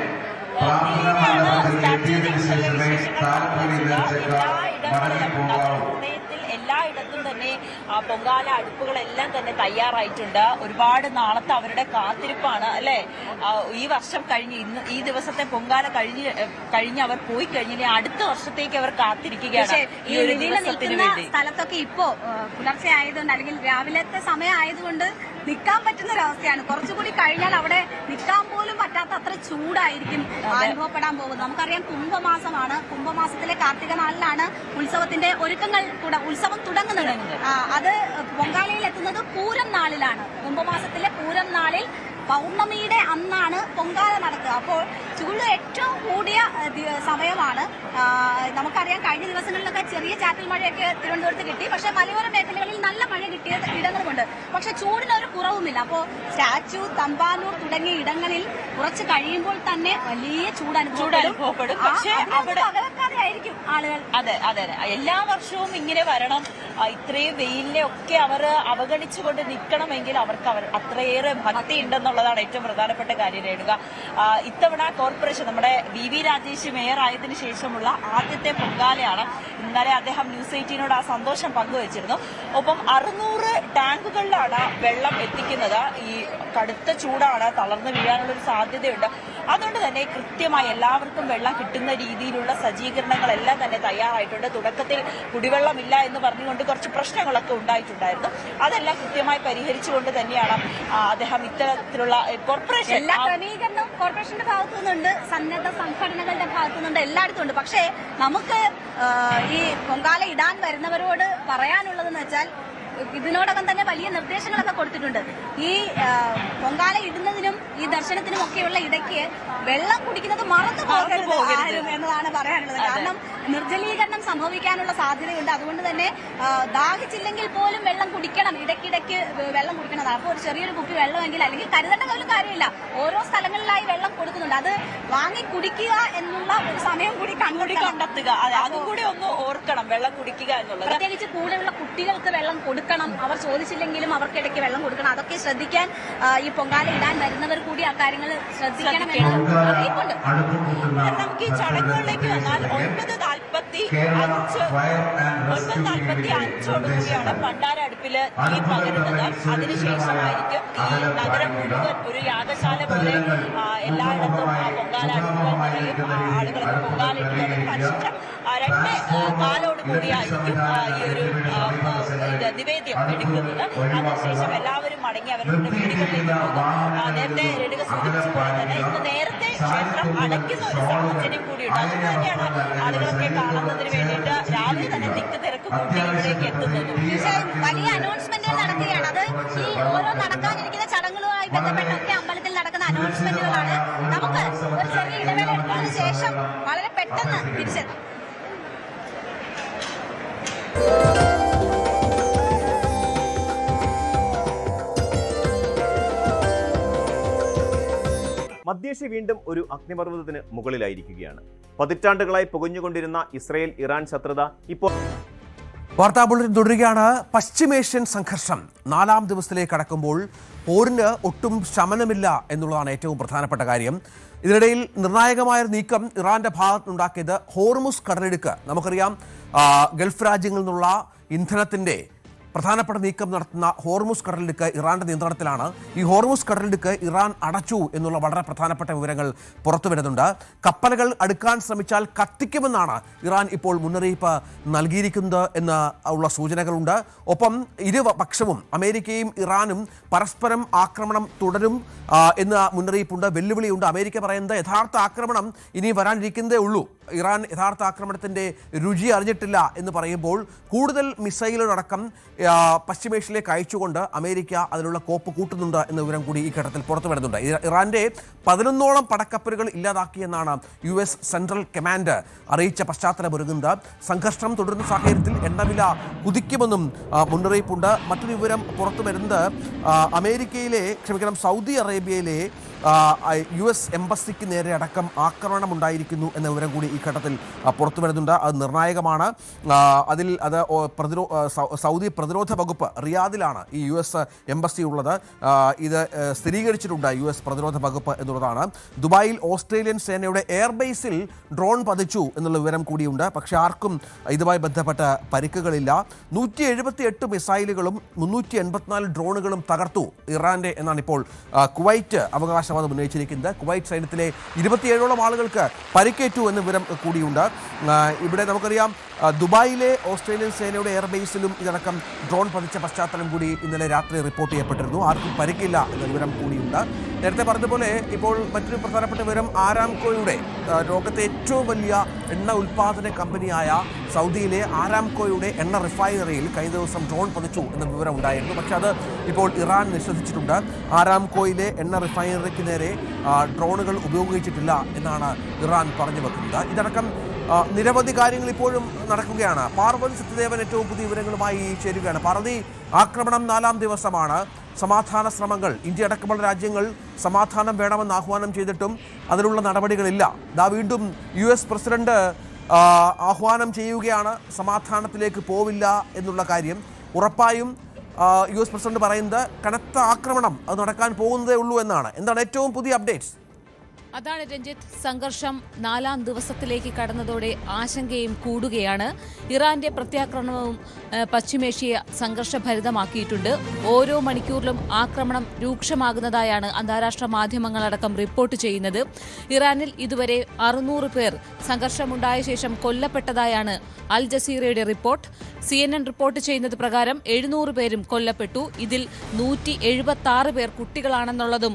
പ്രാർത്ഥന മണ്ഡപത്തിൽ എത്തിയതിനു ശേഷമേ താലപ്പൊലി നേർച്ചക്കാർ മടങ്ങി പോകാവൂ. എല്ലായിടത്തും തന്നെ പൊങ്കാല അടുപ്പുകളെല്ലാം തന്നെ തയ്യാറായിട്ടുണ്ട്. ഒരുപാട് നാളത്തെ അവരുടെ കാത്തിരിപ്പാണ് അല്ലെ. ഈ വർഷം കഴിഞ്ഞ് ഈ ദിവസത്തെ പൊങ്കാല കഴിഞ്ഞ് അവർ പോയി കഴിഞ്ഞാൽ അടുത്ത വർഷത്തേക്ക് അവർ കാത്തിരിക്കുകയാണ് ഈ ഒരു ദിവസത്തിന് വേണ്ടി. സ്ഥലത്തൊക്കെ ഇപ്പോ പുലർച്ചെ ആയതുകൊണ്ട് അല്ലെങ്കിൽ രാവിലത്തെ സമയം ആയതുകൊണ്ട് നിൽക്കാൻ പറ്റുന്ന ഒരവസ്ഥയാണ്. കുറച്ചുകൂടി കഴിഞ്ഞാൽ അവിടെ നിൽക്കാൻ പോലും പറ്റാത്ത അത്ര ചൂടായിരിക്കും അനുഭവപ്പെടാൻ പോകുന്നത്. നമുക്കറിയാം കുംഭമാസമാണ്. കുംഭമാസത്തിലെ കാർത്തിക നാളിലാണ് ഉത്സവത്തിന്റെ ഒരുക്കങ്ങൾ ഉത്സവം തുടങ്ങുന്നത്. അത് പൊങ്കാലയിൽ എത്തുന്നത് പൂരം നാളിലാണ്. കുംഭമാസത്തിലെ പൂരം നാളിൽ പൗർണമിയുടെ അന്നാണ് പൊങ്കാല നടക്കുക. അപ്പോൾ ചൂട് ഏറ്റവും കൂടിയ സമയമാണ്. നമുക്കറിയാം കഴിഞ്ഞ ദിവസങ്ങളിലൊക്കെ ചെറിയ ചാറ്റൽ മഴയൊക്കെ തിരുവനന്തപുരത്ത് കിട്ടി. പക്ഷെ മലയോര മേഖലകളിൽ നല്ല മഴ കിട്ടിയ ഇടങ്ങളുമുണ്ട്. പക്ഷെ ചൂടിനൊരു കുറവുമില്ല. അപ്പോൾ സ്റ്റാച്യു, തമ്പാനൂർ തുടങ്ങിയ ഇടങ്ങളിൽ കുറച്ച് കഴിയുമ്പോൾ തന്നെ വലിയ ചൂട് അനുഭവപ്പെടും. പക്ഷേ അവിടെ ആയിരിക്കും ആളുകൾ. അതെ അതെ, എല്ലാ വർഷവും ഇങ്ങനെ വരണം. ഇത്രയും വെയിലിനെ ഒക്കെ അവർ അവഗണിച്ചുകൊണ്ട് നിൽക്കണമെങ്കിൽ അവർക്ക് അത്രയേറെ ഭക്തി ഉണ്ടെന്നുള്ളതാണ് ഏറ്റവും പ്രധാനപ്പെട്ട കാര്യം. രേണുക, ഇത്തവണ കോർപ്പറേഷൻ നമ്മുടെ വി രാജേഷ് മേയർ ആയതിനു ശേഷമുള്ള ആദ്യത്തെ പൊങ്കാലയാണ്. ഇന്നലെ അദ്ദേഹം ന്യൂസ് 18നോട് ആ സന്തോഷം പങ്കുവച്ചിരുന്നു. ഒപ്പം 600 ടാങ്കുകളിലാണ് വെള്ളം എത്തിക്കുന്നത്. ഈ കടുത്ത ചൂടാണ്, തളർന്നു വീഴാനുള്ള ഒരു സാധ്യതയുണ്ട്. അതുകൊണ്ട് തന്നെ കൃത്യമായി എല്ലാവർക്കും വെള്ളം കിട്ടുന്ന രീതിയിലുള്ള സജ്ജീകരണങ്ങളെല്ലാം തന്നെ തയ്യാറായിട്ടുണ്ട്. തുടക്കത്തിൽ കുടിവെള്ളമില്ല എന്ന് പറഞ്ഞുകൊണ്ട് കുറച്ച് പ്രശ്നങ്ങളൊക്കെ ഉണ്ടായിട്ടുണ്ടായിരുന്നു. അതെല്ലാം കൃത്യമായി പരിഹരിച്ചുകൊണ്ട് തന്നെയാണ് അദ്ദേഹം ഇത്തരത്തിലുള്ള കോർപ്പറേഷൻ എല്ലാ ക്രമീകരണവും കോർപ്പറേഷന്റെ ഭാഗത്തു നിന്നുണ്ട്, സന്നദ്ധ സംഘടനകളുടെ ഭാഗത്തു നിന്നുണ്ട്, എല്ലായിടത്തും ഉണ്ട്. പക്ഷേ നമുക്ക് ഈ പൊങ്കാല ഇടാൻ വരുന്നവരോട് പറയാനുള്ളതെന്ന് വെച്ചാൽ ഇതിനോടകം തന്നെ വലിയ നിർദ്ദേശങ്ങളൊക്കെ കൊടുത്തിട്ടുണ്ട്. ഈ പൊങ്കാല ഇടുന്നതിനും ഈ ദർശനത്തിനും ഒക്കെയുള്ള ഇടയ്ക്ക് വെള്ളം കുടിക്കുന്നത് മറന്നു പോകരുത് എന്നതാണ് പറയാനുള്ളത്. കാരണം നിർജ്ജലീകരണം സംഭവിക്കാനുള്ള സാധ്യതയുണ്ട്. അതുകൊണ്ട് തന്നെ ദാഹിച്ചില്ലെങ്കിൽ പോലും വെള്ളം കുടിക്കണം, ഇടയ്ക്കിടയ്ക്ക് വെള്ളം കുടിക്കണം. അപ്പോൾ ഒരു ചെറിയൊരു കുപ്പി വെള്ളമെങ്കിൽ അല്ലെങ്കിൽ കരുതേണ്ട പോലും കാര്യമില്ല. ഓരോ സ്ഥലങ്ങളിലായി വെള്ളം കൊടുക്കുന്നുണ്ട്. അത് വാങ്ങി കുടിക്കുക എന്നുള്ള ഒരു സമയം കൂടി കണ്ടെത്തുക. അതും കൂടി ഒന്ന് ഓർക്കണം, വെള്ളം കുടിക്കുക എന്നുള്ളത്. പ്രത്യേകിച്ച് കൂടെയുള്ള കുട്ടികൾക്ക് വെള്ളം കൊടുക്കണം. അവർ ചോദിച്ചില്ലെങ്കിലും അവർക്കിടയ്ക്ക് വെള്ളം കൊടുക്കണം. അതൊക്കെ ശ്രദ്ധിക്കാൻ ഈ പൊങ്കാല ഇടാൻ വരുന്നവർ കൂടി ആ കാര്യങ്ങൾ ശ്രദ്ധിക്കണമെന്ന് അറിയിപ്പുണ്ട്. നമുക്ക് ഈ ചടങ്ങുകളിലേക്ക് വന്നാൽ 9:45 പണ്ടാര അടുപ്പില് തീ പകരുന്നത്. അതിനുശേഷമായിരിക്കും ഈ നഗരം മുഴുവൻ ഒരു യാഗശാല പോലെ എല്ലായിടത്തും പൊങ്കാല അടുപ്പുകൾ നിറയും. ആളുകൾക്ക് പൊങ്കാല ഇടുന്നത് പരസ്പരം 2 കാലോട് കൂടിയായിരിക്കും ഈ ഒരു നിവേദ്യം എടുക്കുന്നത്. അതിനുശേഷം എല്ലാവരും മടങ്ങി അവരുടെ വീടുകളിലേക്ക് പോകും. നേരത്തെ രേണുക സൂചിപ്പിച്ചതുപോലെ തന്നെ ഇന്ന് നേരത്തെ ക്ഷേത്രം അടയ്ക്കുന്ന ഒരു സാഹചര്യം കൂടിയുണ്ട്. അതുകൊണ്ട് തന്നെയാണ് ആളുകളൊക്കെ കാണുന്നതിന് വേണ്ടിയിട്ട് രാവിലെ തന്നെ തിക്ക് തിരക്ക് കൂട്ടി ഇവിടേക്ക് എത്തുന്നത്. വലിയ അനൗൺസ്മെന്റുകൾ നടക്കുകയാണ്. അത് ഈ ഓരോ നടക്കാനിരിക്കുന്ന ചടങ്ങുകളുമായി ബന്ധപ്പെട്ടൊക്കെ അമ്പലത്തിൽ നടക്കുന്ന അനൗൺസ്മെന്റുകളാണ്. നമുക്ക് ഒരു ചെറിയ ഇടവേള എടുത്തതിന് ശേഷം വളരെ പെട്ടെന്ന് തിരിച്ചെത്താം. മധ്യേഷ്യ വീണ്ടും ഒരു അഗ്നിപർവ്വതത്തിന് മുകളിലായിരിക്കുകയാണ്. പതിറ്റാണ്ടുകളായി പുകഞ്ഞുകൊണ്ടിരുന്ന ഇസ്രയേൽ ഇറാൻ ശത്രുത ഇപ്പോൾ വാർത്താ ബുള്ളറ്റിൻ തുടരുകയാണ്. പശ്ചിമേഷ്യൻ സംഘർഷം 4ാം ദിവസത്തിലേക്ക് കടക്കുമ്പോൾ പോരിന് ഒട്ടും ശമനമില്ല എന്നുള്ളതാണ് ഏറ്റവും പ്രധാനപ്പെട്ട കാര്യം. ഇതിനിടയിൽ നിർണായകമായ നീക്കം ഇറാന്റെ ഭാഗത്തുനിന്നുണ്ടാക്കിയത് ഹോർമുസ് കടലിടുക്ക്. നമുക്കറിയാം, ഗൾഫ് രാജ്യങ്ങളിൽ നിന്നുള്ള ഇന്ധനത്തിന്റെ പ്രധാനപ്പെട്ട നീക്കം നടത്തുന്ന ഹോർമുസ് കടലിടുക്ക് ഇറാന്റെ നിയന്ത്രണത്തിലാണ്. ഈ ഹോർമുസ് കടലിടുക്ക് ഇറാൻ അടച്ചു എന്നുള്ള വളരെ പ്രധാനപ്പെട്ട വിവരങ്ങൾ പുറത്തു വരുന്നുണ്ട്. കപ്പലുകൾ അടുക്കാൻ ശ്രമിച്ചാൽ കത്തിക്കുമെന്നാണ് ഇറാൻ ഇപ്പോൾ മുന്നറിയിപ്പ് നൽകിയിരിക്കുന്നത് എന്ന് ഉള്ള സൂചനകളുണ്ട്. ഒപ്പം ഇരുപക്ഷവും അമേരിക്കയും ഇറാനും പരസ്പരം ആക്രമണം തുടരും എന്ന മുന്നറിയിപ്പുണ്ട്, വെല്ലുവിളിയുണ്ട്. അമേരിക്ക പറയുന്നത് യഥാർത്ഥ ആക്രമണം ഇനി വരാനിരിക്കുന്നതേ ഉള്ളൂ, ഇറാൻ യഥാർത്ഥ ആക്രമണത്തിന്റെ രുചി അറിഞ്ഞിട്ടില്ല എന്ന് പറയുമ്പോൾ കൂടുതൽ മിസൈലുകളടക്കം പശ്ചിമേഷ്യയിലേക്ക് അയച്ചുകൊണ്ട് അമേരിക്ക അതിനുള്ള കോപ്പ് കൂട്ടുന്നുണ്ട് എന്ന വിവരം കൂടി ഈ ഘട്ടത്തിൽ പുറത്തു വരുന്നുണ്ട്. ഇറാന്റെ 11ഓളം പടക്കപ്പലുകൾ ഇല്ലാതാക്കിയെന്നാണ് US സെൻട്രൽ കമാൻഡ് അറിയിച്ച പശ്ചാത്തലമൊരുങ്ങുന്നത്. സംഘർഷം തുടരുന്ന സാഹചര്യത്തിൽ എണ്ണവില കുതിക്കുമെന്നും മുന്നറിയിപ്പുണ്ട്. മറ്റൊരു വിവരം പുറത്തു വരുന്നത് സൗദി അറേബ്യയിലെ US എംബസിക്ക് നേരെ അടക്കം ആക്രമണം ഉണ്ടായിരിക്കുന്നു എന്ന വിവരം കൂടി ഈ ഘട്ടത്തിൽ പുറത്തു വരുന്നുണ്ട്. അത് നിർണായകമാണ്. സൗദി പ്രതിരോധ വകുപ്പ് റിയാദിലാണ് ഈ US എംബസി ഉള്ളത്. ഇത് സ്ഥിരീകരിച്ചിട്ടുണ്ട് US പ്രതിരോധ വകുപ്പ് എന്നുള്ളതാണ്. ദുബായിൽ ഓസ്ട്രേലിയൻ സേനയുടെ എയർബേസിൽ ഡ്രോൺ പതിച്ചു എന്നുള്ള വിവരം കൂടിയുണ്ട്. പക്ഷേ ആർക്കും ഇതുമായി ബന്ധപ്പെട്ട പരിക്കുകളില്ല. 178 മിസൈലുകളും 384 ഡ്രോണുകളും തകർത്തു ഇറാന്റെ എന്നാണ് ഇപ്പോൾ കുവൈറ്റ് അവകാശവാദം ഉന്നയിച്ചിരിക്കുന്നത്. കുവൈറ്റ് സൈന്യത്തിലെ 27ഓളം ആളുകൾക്ക് പരിക്കേറ്റു എന്ന വിവരം കൂടിയുണ്ട്. ഇവിടെ നമുക്കറിയാം, ദുബായിലെ ഓസ്ട്രേലിയൻ സേനയുടെ എയർബേസിലും ഇതിനടക്കം ഡ്രോൺ പതിച്ച പശ്ചാത്തലം കൂടി ഇന്നലെ രാത്രി റിപ്പോർട്ട് ചെയ്യപ്പെട്ടിരുന്നു. ആർക്കും പരിക്കില്ല എന്ന വിവരം കൂടിയുണ്ട്. നേരത്തെ പറഞ്ഞതുപോലെ ഇപ്പോൾ മറ്റൊരു പ്രധാനപ്പെട്ട വിവരം, ആരാംകോയുടെ ലോകത്തെ ഏറ്റവും വലിയ എണ്ണ ഉൽപ്പാദന കമ്പനിയായ സൗദിയിലെ ആരാംകോയുടെ എണ്ണ റിഫൈനറിയിൽ കഴിഞ്ഞ ദിവസം ഡ്രോൺ പതിച്ചു എന്ന വിവരം ഉണ്ടായിരുന്നു. പക്ഷെ അത് ഇപ്പോൾ ഇറാൻ നിഷേധിച്ചിട്ടുണ്ട്. ആരാംകോയിലെ എണ്ണ റിഫൈനറിക്ക് നേരെ ഡ്രോണുകൾ ഉപയോഗിച്ചിട്ടില്ല എന്നാണ് ഇറാൻ പറഞ്ഞു വെക്കുന്നത്. ഇതടക്കം നിരവധി കാര്യങ്ങൾ ഇപ്പോഴും നടക്കുകയാണ്. പാർവതി സത്യദേവൻ ഏറ്റവും പുതിയ വിവരങ്ങളുമായി ചേരുകയാണ്. പാർവതി, ആക്രമണം 4ാം ദിവസമാണ്. സമാധാന ശ്രമങ്ങൾ, ഇന്ത്യ അടക്കമുള്ള രാജ്യങ്ങൾ സമാധാനം വേണമെന്ന് ആഹ്വാനം ചെയ്തിട്ടും അതിനുള്ള നടപടികളില്ല. വീണ്ടും US പ്രസിഡന്റ് ആഹ്വാനം ചെയ്യുകയാണ് സമാധാനത്തിലേക്ക് പോവില്ല എന്നുള്ള കാര്യം. ഉറപ്പായും US പ്രസിഡന്റ് പറയുന്നത് കനത്ത ആക്രമണം അത് നടക്കാൻ പോകുന്നതേ ഉള്ളൂ എന്നാണ്. എന്താണ് ഏറ്റവും പുതിയ അപ്ഡേറ്റ്സ്? അതാണ് രഞ്ജിത്ത്, സംഘർഷം 4ാം ദിവസത്തിലേക്ക് കടന്നതോടെ ആശങ്കയും കൂടുകയാണ്. ഇറാന്റെ പ്രത്യാക്രമണവും പശ്ചിമേഷ്യയെ സംഘർഷഭരിതമാക്കിയിട്ടുണ്ട്. ഓരോ മണിക്കൂറിലും ആക്രമണം രൂക്ഷമാകുന്നതായാണ് അന്താരാഷ്ട്ര മാധ്യമങ്ങളടക്കം റിപ്പോർട്ട് ചെയ്യുന്നത്. ഇറാനിൽ ഇതുവരെ 600 പേർ സംഘർഷമുണ്ടായ ശേഷം കൊല്ലപ്പെട്ടതായാണ് അൽ ജസീറയുടെ റിപ്പോർട്ട്. CNN റിപ്പോർട്ട് ചെയ്യുന്നത് പ്രകാരം 700 പേരും കൊല്ലപ്പെട്ടു. ഇതിൽ 176 പേർ കുട്ടികളാണെന്നുള്ളതും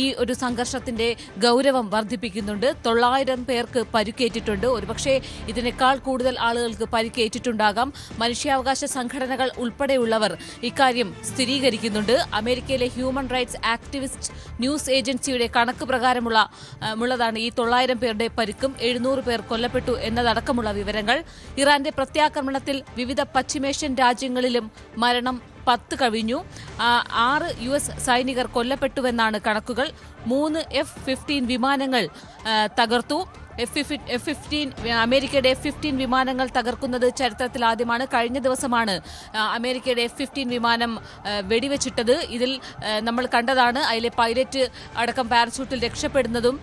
ഈ ഒരു സംഘർഷത്തിന്റെ ഗൗരവം വർദ്ധിപ്പിക്കുന്നുണ്ട്. 900 പേർക്ക് പരിക്കേറ്റിട്ടുണ്ട്. ഒരുപക്ഷെ ഇതിനേക്കാൾ കൂടുതൽ ആളുകൾക്ക് പരിക്കേറ്റിട്ടുണ്ടാകാം. മനുഷ്യാവകാശ സംഘടനകൾ ഉൾപ്പെടെയുള്ളവർ ഇക്കാര്യം സ്ഥിരീകരിക്കുന്നുണ്ട്. അമേരിക്കയിലെ ഹ്യൂമൻ റൈറ്റ്സ് ആക്ടിവിസ്റ്റ് ന്യൂസ് ഏജൻസിയുടെ കണക്ക് പ്രകാരമുള്ളതാണ് ഈ 900 പേരുടെ പരിക്കും 700 പേർ കൊല്ലപ്പെട്ടു എന്നതടക്കമുള്ള വിവരങ്ങൾ. ഇറാന്റെ പ്രത്യാക്രമണത്തിൽ വിവിധ പശ്ചിമേഷ്യൻ രാജ്യങ്ങളിലും മരണം 10 കവിഞ്ഞു. 6 US സൈനികർ കൊല്ലപ്പെട്ടുവെന്നാണ് കണക്കുകൾ. 3 F-15 വിമാനങ്ങൾ തകർത്തു. F-15 അമേരിക്കയുടെ F-15 വിമാനങ്ങൾ തകർക്കുന്നത് ചരിത്രത്തിൽ ആദ്യമാണ്. കഴിഞ്ഞ ദിവസമാണ് അമേരിക്കയുടെ F-15 വിമാനം വെടിവെച്ചിട്ടത്. ഇതിൽ നമ്മൾ കണ്ടതാണ്, അതിലെ പൈലറ്റ് അടക്കം പാരച്യൂട്ടിൽ രക്ഷപ്പെടുന്നതും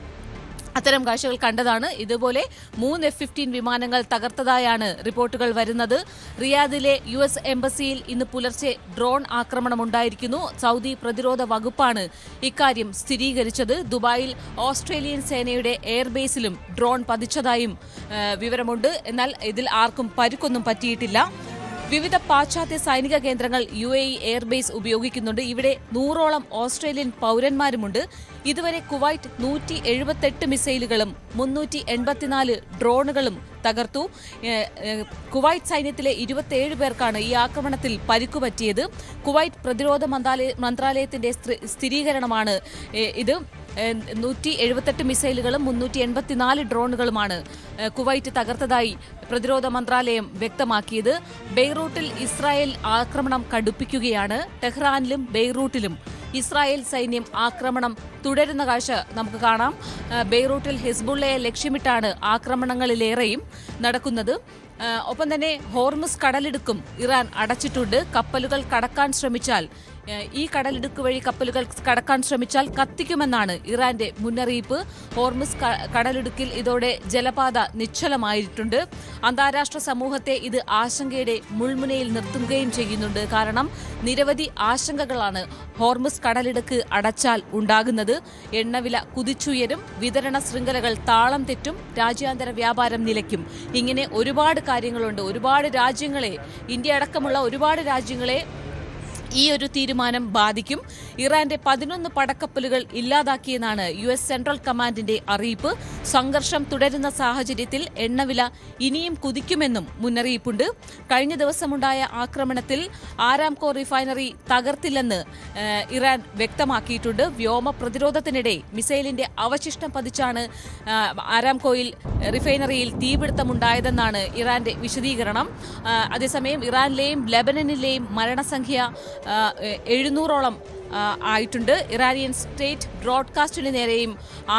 അത്തരം കാഴ്ചകൾ കണ്ടതാണ്. ഇതുപോലെ 3 F-15 വിമാനങ്ങൾ തകർത്തതായാണ് റിപ്പോർട്ടുകൾ വരുന്നത്. റിയാദിലെ US എംബസിയിൽ ഇന്ന് പുലർച്ചെ ഡ്രോൺ ആക്രമണമുണ്ടായിരിക്കുന്നു. സൗദി പ്രതിരോധ വകുപ്പാണ് ഇക്കാര്യം സ്ഥിരീകരിച്ചത്. ദുബായിൽ ഓസ്ട്രേലിയൻ സേനയുടെ എയർബേസിലും ഡ്രോൺ പതിച്ചതായും വിവരമുണ്ട്. എന്നാൽ ഇതിൽ ആർക്കും പരിക്കൊന്നും പറ്റിയിട്ടില്ല. വിവിധ പാശ്ചാത്യ സൈനിക കേന്ദ്രങ്ങൾ UAE എയർബേസ് ഉപയോഗിക്കുന്നുണ്ട്. ഇവിടെ 100ഓളം ഓസ്ട്രേലിയൻ പൗരന്മാരുമുണ്ട്. ഇതുവരെ കുവൈറ്റ് 178 മിസൈലുകളും 384 ഡ്രോണുകളും തകർത്തു. കുവൈറ്റ് സൈന്യത്തിലെ 27 പേർക്കാണ് ഈ ആക്രമണത്തിൽ പരിക്കുപറ്റിയത്. കുവൈറ്റ് പ്രതിരോധ മന്ത്രാലയത്തിന്റെ സ്ഥിരീകരണമാണ് ഇത്. 178 മിസൈലുകളും 384 ഡ്രോണുകളുമാണ് കുവൈറ്റ് തകർത്തതായി പ്രതിരോധ മന്ത്രാലയം വ്യക്തമാക്കിയത്. ബെയ്റൂട്ടിൽ ഇസ്രായേൽ ആക്രമണം കടുപ്പിക്കുകയാണ്. ടെഹ്റാനിലും ബെയ്റൂട്ടിലും ഇസ്രായേൽ സൈന്യം ആക്രമണം തുടരുന്ന കാഴ്ച നമുക്ക് കാണാം. ബെയ്റൂട്ടിൽ ഹിസ്ബുള്ളയെ ലക്ഷ്യമിട്ടാണ് ആക്രമണങ്ങളിലേറെയും നടക്കുന്നത്. ഒപ്പം തന്നെ ഹോർമുസ് കടലിടുക്കും ഇറാൻ അടച്ചിട്ടുണ്ട്. കപ്പലുകൾ കടക്കാൻ ശ്രമിച്ചാൽ ഈ കടലിടുക്ക് വഴി കപ്പലുകൾ കടക്കാൻ ശ്രമിച്ചാൽ കത്തിക്കുമെന്നാണ് ഇറാന്റെ മുന്നറിയിപ്പ്. ഹോർമുസ് കടലിടുക്കിൽ ഇതോടെ ജലപാത നിശ്ചലമായിട്ടുണ്ട്. അന്താരാഷ്ട്ര സമൂഹത്തെ ഇത് ആശങ്കയുടെ മുൾമുനയിൽ നിർത്തുകയും ചെയ്യുന്നുണ്ട്. കാരണം നിരവധി ആശങ്കകളാണ് ഹോർമുസ് കടലിടുക്ക് അടച്ചാൽ ഉണ്ടാകുന്നത്. എണ്ണവില കുതിച്ചുയരും, വിതരണ ശൃംഖലകൾ താളം തെറ്റും, രാജ്യാന്തര വ്യാപാരം നിലയ്ക്കും. ഇങ്ങനെ ഒരുപാട് കാര്യങ്ങളുണ്ട്. ഒരുപാട് രാജ്യങ്ങളെ, ഇന്ത്യ അടക്കമുള്ള ഒരുപാട് രാജ്യങ്ങളെ ഈ ഒരു തീരുമാനം ബാധിക്കും. ഇറാന്റെ 11 പടക്കപ്പലുകൾ ഇല്ലാതാക്കിയെന്നാണ് US സെൻട്രൽ കമാൻഡിന്റെ അറിയിപ്പ്. സംഘർഷം തുടരുന്ന സാഹചര്യത്തിൽ എണ്ണവില ഇനിയും കുതിക്കുമെന്നും മുന്നറിയിപ്പുണ്ട്. കഴിഞ്ഞ ദിവസമുണ്ടായ ആക്രമണത്തിൽ ആരാംകോ റിഫൈനറി തകർത്തില്ലെന്ന് ഇറാൻ വ്യക്തമാക്കിയിട്ടുണ്ട്. വ്യോമ പ്രതിരോധത്തിനിടെ മിസൈലിന്റെ അവശിഷ്ടം പതിച്ചാണ് ആരാംകോയിൽ റിഫൈനറിയിൽ തീപിടുത്തമുണ്ടായതെന്നാണ് ഇറാന്റെ വിശദീകരണം. അതേസമയം ഇറാനിലെയും ലെബനനിലെയും മരണസംഖ്യ 700ഓളം ആയിട്ടുണ്ട്. ഇറാനിയൻ സ്റ്റേറ്റ് ബ്രോഡ്കാസ്റ്റിന് നേരെയും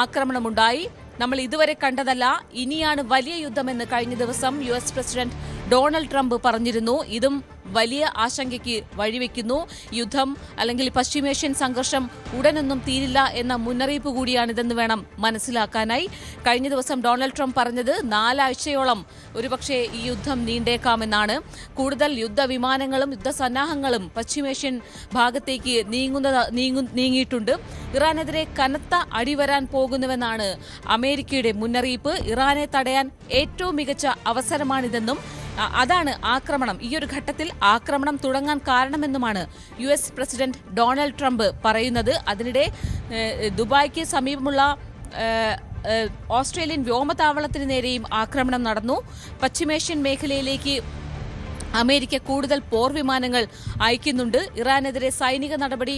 ആക്രമണമുണ്ടായി. നമ്മൾ ഇതുവരെ കണ്ടതല്ല, ഇനിയാണ് വലിയ യുദ്ധമെന്ന് കഴിഞ്ഞ ദിവസം US പ്രസിഡന്റ് ഡൊണാൾഡ് ട്രംപ് പറഞ്ഞിരുന്നു. ഇതും വലിയ ആശങ്കയ്ക്ക് വഴിവെക്കുന്നു. യുദ്ധം അല്ലെങ്കിൽ പശ്ചിമേഷ്യൻ സംഘർഷം ഉടനൊന്നും തീരില്ല എന്ന മുന്നറിയിപ്പ് കൂടിയാണിതെന്ന് വേണം മനസ്സിലാക്കാനായി. കഴിഞ്ഞ ദിവസം ഡൊണാൾഡ് ട്രംപ് പറഞ്ഞത് 4 ആഴ്ചയോളം ഒരുപക്ഷെ ഈ യുദ്ധം നീണ്ടേക്കാമെന്നാണ്. കൂടുതൽ യുദ്ധവിമാനങ്ങളും യുദ്ധസന്നാഹങ്ങളും പശ്ചിമേഷ്യൻ ഭാഗത്തേക്ക് നീങ്ങിയിട്ടുണ്ട്. ഇറാനെതിരെ കനത്ത അടിവരാൻ പോകുന്നുവെന്നാണ് അമേരിക്കയുടെ മുന്നറിയിപ്പ്. ഇറാനെ തടയാൻ ഏറ്റവും മികച്ച അവസരമാണിതെന്നും അതാണ് ആക്രമണം, ഈ ഒരു ഘട്ടത്തിൽ ആക്രമണം തുടങ്ങാൻ കാരണമെന്നുമാണ് US പ്രസിഡന്റ് ഡൊണാൾഡ് ട്രംപ് പറയുന്നത്. അതിനിടെ ദുബായ്ക്ക് സമീപമുള്ള ഓസ്ട്രേലിയൻ വ്യോമതാവളത്തിന് നേരെയും ആക്രമണം നടന്നു. പശ്ചിമേഷ്യൻ മേഖലയിലേക്ക് അമേരിക്ക കൂടുതൽ പോർവിമാനങ്ങൾ അയക്കുന്നുണ്ട്. ഇറാനെതിരെ സൈനിക നടപടി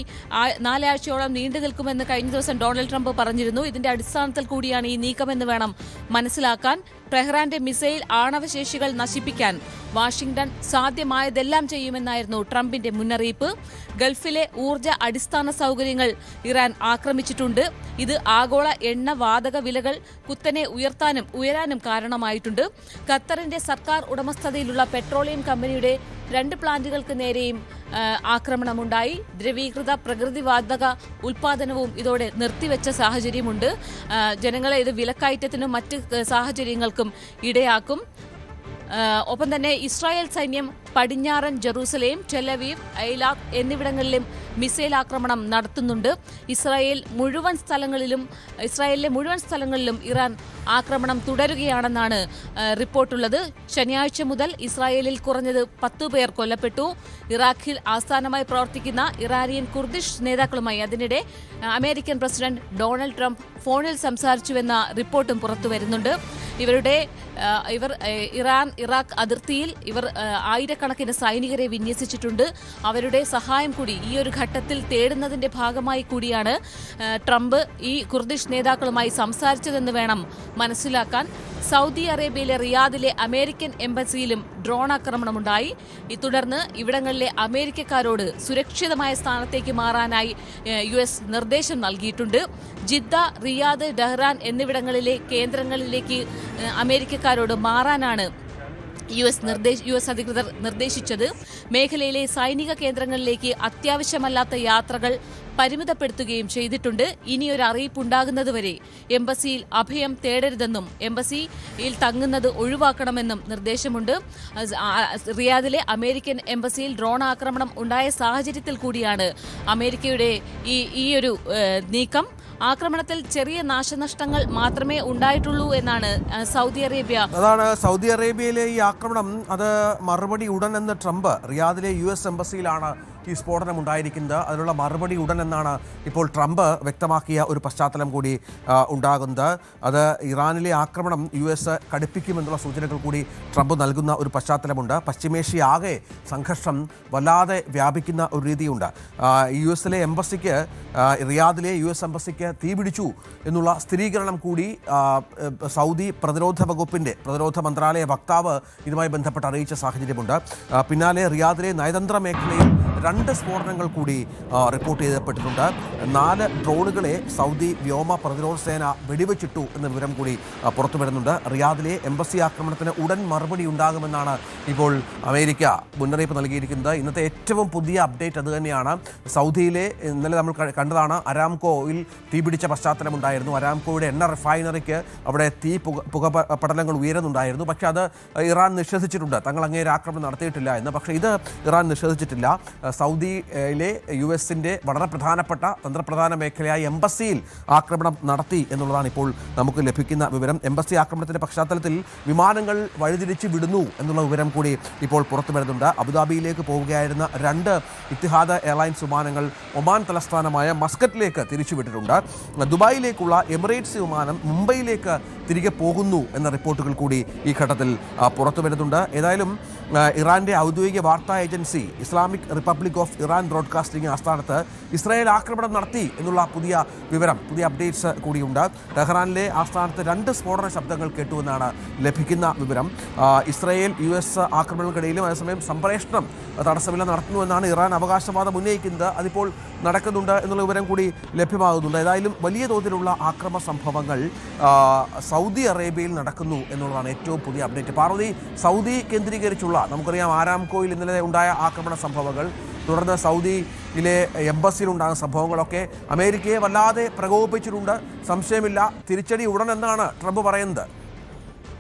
4 ആഴ്ചയോളം നീണ്ടു നിൽക്കുമെന്ന് കഴിഞ്ഞ ദിവസം ഡൊണാൾഡ് ട്രംപ് പറഞ്ഞിരുന്നു. ഇതിന്റെ അടിസ്ഥാനത്തിൽ കൂടിയാണ് ഈ നീക്കമെന്ന് വേണം മനസ്സിലാക്കാൻ. ടെഹ്റാന്റെ മിസൈൽ ആണവശേഷികൾ നശിപ്പിക്കാൻ വാഷിംഗ്ടൺ സാധ്യമായതെല്ലാം ചെയ്യുമെന്നായിരുന്നു ട്രംപിന്റെ മുന്നറിയിപ്പ്. ഗൾഫിലെ ഊർജ്ജ അടിസ്ഥാന സൗകര്യങ്ങൾ ഇറാൻ ആക്രമിച്ചിട്ടുണ്ട്. ഇത് ആഗോള എണ്ണ വാതക വിലകൾ കുത്തനെ ഉയരാനും കാരണമായിട്ടുണ്ട്. ഖത്തറിന്റെ സർക്കാർ ഉടമസ്ഥതയിലുള്ള പെട്രോളിയം കമ്പനിയുടെ 2 പ്ലാന്റുകൾക്ക് നേരെയും ആക്രമണമുണ്ടായി. ദ്രവീകൃത പ്രകൃതിവാതക ഉൽപാദനവും ഇതോടെ നിർത്തിവെച്ച സാഹചര്യമുണ്ട്. ജനങ്ങളെ ഇത് വിലക്കയറ്റത്തിനും മറ്റ് സാഹചര്യങ്ങൾക്കും ഇടയാക്കും. ഒപ്പം തന്നെ ഇസ്രായേൽ സൈന്യം പടിഞ്ഞാറൻ ജെറൂസലേം, ടെലവീവ്, ഐലാഖ് എന്നിവിടങ്ങളിലും മിസൈൽ ആക്രമണം നടത്തുന്നുണ്ട്. ഇസ്രായേലിലെ മുഴുവൻ സ്ഥലങ്ങളിലും ഇറാൻ ആക്രമണം തുടരുകയാണെന്നാണ് റിപ്പോർട്ടുള്ളത്. ശനിയാഴ്ച മുതൽ ഇസ്രായേലിൽ കുറഞ്ഞത് 10 പേർ കൊല്ലപ്പെട്ടു. ഇറാഖിൽ ആസ്ഥാനമായി പ്രവർത്തിക്കുന്ന ഇറാനിയൻ കുർദിഷ് നേതാക്കളുമായി അതിനിടെ അമേരിക്കൻ പ്രസിഡന്റ് ഡൊണാൾഡ് ട്രംപ് ഫോണിൽ സംസാരിച്ചുവെന്ന റിപ്പോർട്ടും പുറത്തുവരുന്നുണ്ട്. ഇവർ ഇറാഖ് അതിർത്തിയിൽ ആയിരക്കണക്കിന് സൈനികരെ വിന്യസിച്ചിട്ടുണ്ട്. അവരുടെ സഹായം കൂടി ഈ ഒരു ഘട്ടത്തിൽ തേടുന്നതിന്റെ ഭാഗമായി കൂടിയാണ് ട്രംപ് ഈ കുർദിഷ് നേതാക്കളുമായി സംസാരിച്ചതെന്ന് വേണം മനസ്സിലാക്കാൻ. സൗദി അറേബ്യയിലെ റിയാദിലെ അമേരിക്കൻ എംബസിയിലും ഡ്രോൺ ആക്രമണമുണ്ടായി. തുടർന്ന് ഇവിടങ്ങളിലെ അമേരിക്കക്കാരോട് സുരക്ഷിതമായ സ്ഥാനത്തേക്ക് മാറാനായി US നിർദ്ദേശം നൽകിയിട്ടുണ്ട്. ജിദ്ദ, റിയാദ്, ടെഹ്റാൻ എന്നിവിടങ്ങളിലെ കേന്ദ്രങ്ങളിലേക്ക് അമേരിക്കക്കാരോട് മാറാനാണ് US അധികൃതർ നിർദ്ദേശിച്ചത്. മേഖലയിലെ സൈനിക കേന്ദ്രങ്ങളിലേക്ക് അത്യാവശ്യമല്ലാത്ത യാത്രകൾ പരിമിതപ്പെടുത്തുകയും ചെയ്തിട്ടുണ്ട്. ഇനിയൊരു അറിയിപ്പുണ്ടാകുന്നതുവരെ എംബസിയിൽ അഭയം തേടരുതെന്നും എംബസിയിൽ തങ്ങുന്നത് ഒഴിവാക്കണമെന്നും നിർദ്ദേശമുണ്ട്. റിയാദിലെ അമേരിക്കൻ എംബസിയിൽ ഡ്രോൺ ആക്രമണം ഉണ്ടായ സാഹചര്യത്തിൽ കൂടിയാണ് അമേരിക്കയുടെ ഈ ഒരു നീക്കം. ആക്രമണത്തിൽ ചെറിയ നാശനഷ്ടങ്ങൾ മാത്രമേ ഉണ്ടായിട്ടുള്ളൂ എന്നാണ് സൗദി അറേബ്യയിലെ ഈ ആക്രമണം അത് മറുപടി ഉടൻ എന്ന് ട്രംപ് റിയാദിലെ US എംബസിയിലാണ് ഈ സ്ഫോടനം ഉണ്ടായിരിക്കുന്നത്. അതിനുള്ള മറുപടി ഉടൻ എന്നാണ് ഇപ്പോൾ ട്രംപ് വ്യക്തമാക്കിയ ഒരു പശ്ചാത്തലം കൂടി ഉണ്ടാകുന്നത്. അത് ഇറാനിലെ ആക്രമണം US കടുപ്പിക്കുമെന്നുള്ള സൂചനകൾ കൂടി ട്രംപ് നൽകുന്ന ഒരു പശ്ചാത്തലമുണ്ട്. പശ്ചിമേഷ്യ ആകെ സംഘർഷം വല്ലാതെ വ്യാപിക്കുന്ന ഒരു രീതിയുണ്ട്. US-ലെ എംബസിക്ക്, റിയാദിലെ US എംബസിക്ക് തീപിടിച്ചു എന്നുള്ള സ്ഥിരീകരണം കൂടി സൗദി പ്രതിരോധ മന്ത്രാലയ വക്താവ് ഇതുമായി ബന്ധപ്പെട്ട് അറിയിച്ച സാഹചര്യമുണ്ട്. പിന്നാലെ റിയാദിലെ നയതന്ത്ര മേഖലയിൽ 2 സ്ഫോടനങ്ങൾ കൂടി റിപ്പോർട്ട് ചെയ്യപ്പെട്ടിട്ടുണ്ട്. 4 ഡ്രോണുകളെ സൗദി വ്യോമ പ്രതിരോധ സേന വെടിവെച്ചിട്ടു എന്ന വിവരം കൂടി പുറത്തു വരുന്നുണ്ട്. റിയാദിലെ എംബസി ആക്രമണത്തിന് ഉടൻ മറുപടി ഉണ്ടാകുമെന്നാണ് ഇപ്പോൾ അമേരിക്ക മുന്നറിയിപ്പ് നൽകിയിരിക്കുന്നത്. ഇന്നത്തെ ഏറ്റവും പുതിയ അപ്ഡേറ്റ് അതുതന്നെയാണ്. സൗദിയിലെ ഇന്നലെ നമ്മൾ കണ്ടതാണ് അരാംകോയിൽ തീപിടിച്ച പശ്ചാത്തലമുണ്ടായിരുന്നു. അരാംകോയുടെ എണ്ണ റിഫൈനറിക്ക് അവിടെ പുകപടലങ്ങൾ ഉയരുന്നുണ്ടായിരുന്നു. പക്ഷേ അത് ഇറാൻ നിഷേധിച്ചിട്ടുണ്ട്. തങ്ങൾ അങ്ങേരെ ആക്രമണം നടത്തിയിട്ടില്ല എന്ന്. പക്ഷേ ഇത് ഇറാൻ നിഷേധിച്ചിട്ടില്ല. സൗദിയിലെ US-ന്റെ വളരെ പ്രധാനപ്പെട്ട തന്ത്രപ്രധാന മേഖലയായ എംബസിയിൽ ആക്രമണം നടത്തി എന്നുള്ളതാണ് ഇപ്പോൾ നമുക്ക് ലഭിക്കുന്ന വിവരം. എംബസി ആക്രമണത്തിന്റെ പശ്ചാത്തലത്തിൽ വിമാനങ്ങൾ വഴിതിരിച്ച് വിടുന്നു എന്നുള്ള വിവരം കൂടി ഇപ്പോൾ പുറത്തു വരുന്നുണ്ട്. അബുദാബിയിലേക്ക് പോവുകയായിരുന്ന 2 ഇത്തിഹാദ് എയർലൈൻസ് വിമാനങ്ങൾ ഒമാൻ തലസ്ഥാനമായ മസ്കറ്റിലേക്ക് തിരിച്ചുവിട്ടിട്ടുണ്ട്. ദുബായിലേക്കുള്ള എമിറേറ്റ്സ് വിമാനം മുംബൈയിലേക്ക് തിരികെ പോകുന്നു എന്ന റിപ്പോർട്ടുകൾ കൂടി ഈ ഘട്ടത്തിൽ പുറത്തു വരുന്നുണ്ട്. ഏതായാലും ഇറാന്റെ ഔദ്യോഗിക വാർത്താ agency Islamic republic of Iran broadcasting ആസ്ഥാനത്ത് ഇസ്രായേൽ ആക്രമണം നടത്തി എന്നുള്ള പുതിയ വിവരം, പുതിയ അപ്ഡേറ്റ്സ് കൂടിയുണ്ട്. ടെഹ്റാനിലെ ആസ്ഥാനത്ത് 2 സ്ഫോടന ശബ്ദങ്ങൾ കേട്ടുവെന്നാണ് ലഭിക്കുന്ന വിവരം. ഇസ്രായേൽ US ആക്രമണങ്ങൾക്കിടയിലും അതേസമയം സംപ്രേഷണം തടസ്സമില്ല നടത്തുന്നുവെന്നാണ് ഇറാൻ അവകാശവാദം ഉന്നയിക്കുന്നത്. അതിപ്പോൾ നടക്കുന്നുണ്ട് എന്നുള്ള വിവരം കൂടി ലഭ്യമാകുന്നുണ്ട്. ഏതായാലും വലിയ തോതിലുള്ള ആക്രമണ സംഭവങ്ങൾ സൗദി അറേബ്യയിൽ നടക്കുന്നു എന്നുള്ളതാണ് ഏറ്റവും പുതിയ അപ്ഡേറ്റ്. പാർവതി, സൗദി കേന്ദ്രീകരിച്ചുള്ള നമുക്കറിയാം ആരാംകോയിൽ ഇന്നലെ ഉണ്ടായ ആക്രമണ സംഭവങ്ങൾ, തുടർന്ന് സൗദിയിലെ എംബസിയിലുണ്ടാകുന്ന സംഭവങ്ങളൊക്കെ അമേരിക്കയെ വല്ലാതെ പ്രകോപിപ്പിച്ചിട്ടുണ്ട്. സംശയമില്ല, തിരിച്ചടി ഉടൻ എന്നാണ് ട്രംപ് പറയുന്നത്.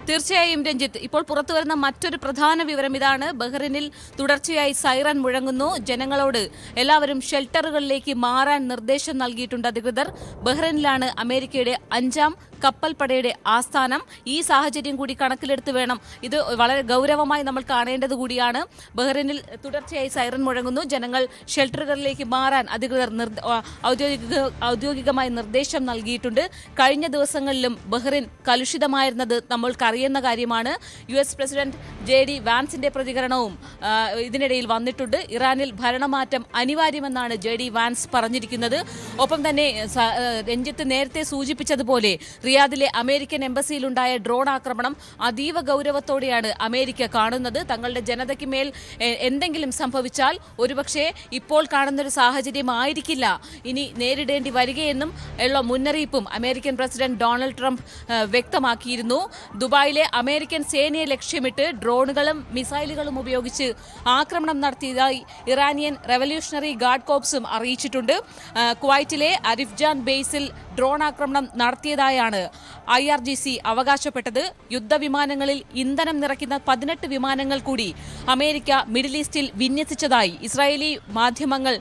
തീർച്ചയായും രഞ്ജിത്ത്, ഇപ്പോൾ പുറത്തുവരുന്ന മറ്റൊരു പ്രധാന വിവരം ഇതാണ്. ബഹ്റിനിൽ തുടർച്ചയായി സൈറൻ മുഴങ്ങുന്നു. ജനങ്ങളോട് എല്ലാവരും ഷെൽട്ടറുകളിലേക്ക് മാറാൻ നിർദ്ദേശം നൽകിയിട്ടുണ്ട് അധികൃതർ. ബഹ്റിനിലാണ് അമേരിക്കയുടെ 5ാം കപ്പൽപ്പടയുടെ ആസ്ഥാനം. ഈ സാഹചര്യം കൂടി കണക്കിലെടുത്ത് വേണം, ഇത് വളരെ ഗൗരവമായി നമ്മൾ കാണേണ്ടത് കൂടിയാണ്. ബഹ്റിനിൽ തുടർച്ചയായി സൈറൻ മുഴങ്ങുന്നു. ജനങ്ങൾ ഷെൽട്ടറുകളിലേക്ക് മാറാൻ അധികൃതർ ഔദ്യോഗികമായി നിർദ്ദേശം നൽകിയിട്ടുണ്ട്. കഴിഞ്ഞ ദിവസങ്ങളിലും ബഹ്റിൻ കലുഷിതമായിരുന്നത് നമ്മൾക്കറിയുന്ന കാര്യമാണ്. US പ്രസിഡന്റ് JD വാൻസിന്റെ പ്രതികരണവും ഇതിനിടയിൽ വന്നിട്ടുണ്ട്. ഇറാനിൽ ഭരണമാറ്റം അനിവാര്യമെന്നാണ് JD വാൻസ് പറഞ്ഞിരിക്കുന്നത്. ഒപ്പം തന്നെ രഞ്ജിത്ത് നേരത്തെ സൂചിപ്പിച്ചതുപോലെ റിയാദിലെ അമേരിക്കൻ എംബസിയിലുണ്ടായ ഡ്രോൺ ആക്രമണം അതീവ ഗൗരവത്തോടെയാണ് അമേരിക്ക കാണുന്നത്. തങ്ങളുടെ ജനതയ്ക്ക് മേൽ എന്തെങ്കിലും സംഭവിച്ചാൽ ഒരുപക്ഷെ ഇപ്പോൾ കാണുന്നൊരു സാഹചര്യമായിരിക്കില്ല ഇനി നേരിടേണ്ടി വരികയെന്നും ഉള്ള മുന്നറിയിപ്പും അമേരിക്കൻ പ്രസിഡന്റ് ഡൊണാൾഡ് ട്രംപ് വ്യക്തമാക്കിയിരുന്നു. ദുബായിലെ അമേരിക്കൻ സേനയെ ലക്ഷ്യമിട്ട് ഡ്രോണുകളും മിസൈലുകളും ഉപയോഗിച്ച് ആക്രമണം നടത്തിയതായി ഇറാനിയൻ റവല്യൂഷണറി ഗാർഡ് കോർപ്സും അറിയിച്ചിട്ടുണ്ട്. കുവൈറ്റിലെ അരിഫ്ജാൻ ബേസിൽ ഡ്രോൺ ആക്രമണം നടത്തിയതായാണ് IRGC അവകാശപ്പെട്ടത്. യുദ്ധവിമാനങ്ങളിൽ ഇന്ധനം നിറയ്ക്കുന്ന 18 വിമാനങ്ങൾ കൂടി അമേരിക്ക മിഡിൽ ഈസ്റ്റിൽ വിന്യസിച്ചതായി ഇസ്രായേലി മാധ്യമങ്ങൾ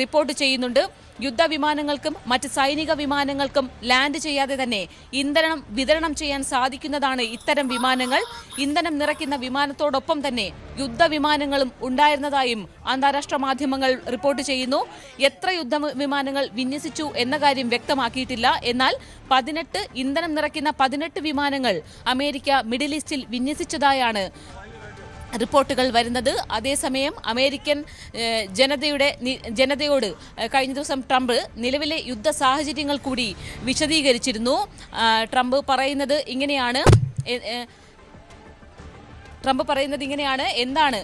റിപ്പോർട്ട് ചെയ്യുന്നുണ്ട്. യുദ്ധവിമാനങ്ങൾക്കും മറ്റ് സൈനിക വിമാനങ്ങൾക്കും ലാൻഡ് ചെയ്യാതെ തന്നെ ഇന്ധനം വിതരണം ചെയ്യാൻ സാധിക്കുന്നതാണ് ഇത്തരം വിമാനങ്ങൾ. ഇന്ധനം നിറയ്ക്കുന്ന വിമാനത്തോടൊപ്പം തന്നെ യുദ്ധവിമാനങ്ങളും ഉണ്ടായിരുന്നതായും അന്താരാഷ്ട്ര മാധ്യമങ്ങൾ റിപ്പോർട്ട് ചെയ്യുന്നു. എത്ര യുദ്ധവിമാനങ്ങൾ വിന്യസിച്ചു എന്ന കാര്യം വ്യക്തമാക്കിയിട്ടില്ല. എന്നാൽ 18 ഇന്ധനം നിറയ്ക്കുന്ന 18 വിമാനങ്ങൾ അമേരിക്ക മിഡിൽ ഈസ്റ്റിൽ വിന്യസിച്ചതായാണ് റിപ്പോർട്ടുകൾ വരുന്നത്. അതേസമയം അമേരിക്കൻ ജനതയോട് കഴിഞ്ഞ ദിവസം ട്രംപ് നിലവിലെ യുദ്ധ സാഹചര്യങ്ങൾ കൂടി വിശദീകരിച്ചിരുന്നു. ട്രംപ് പറയുന്നത് ഇങ്ങനെയാണ്. എന്താണ്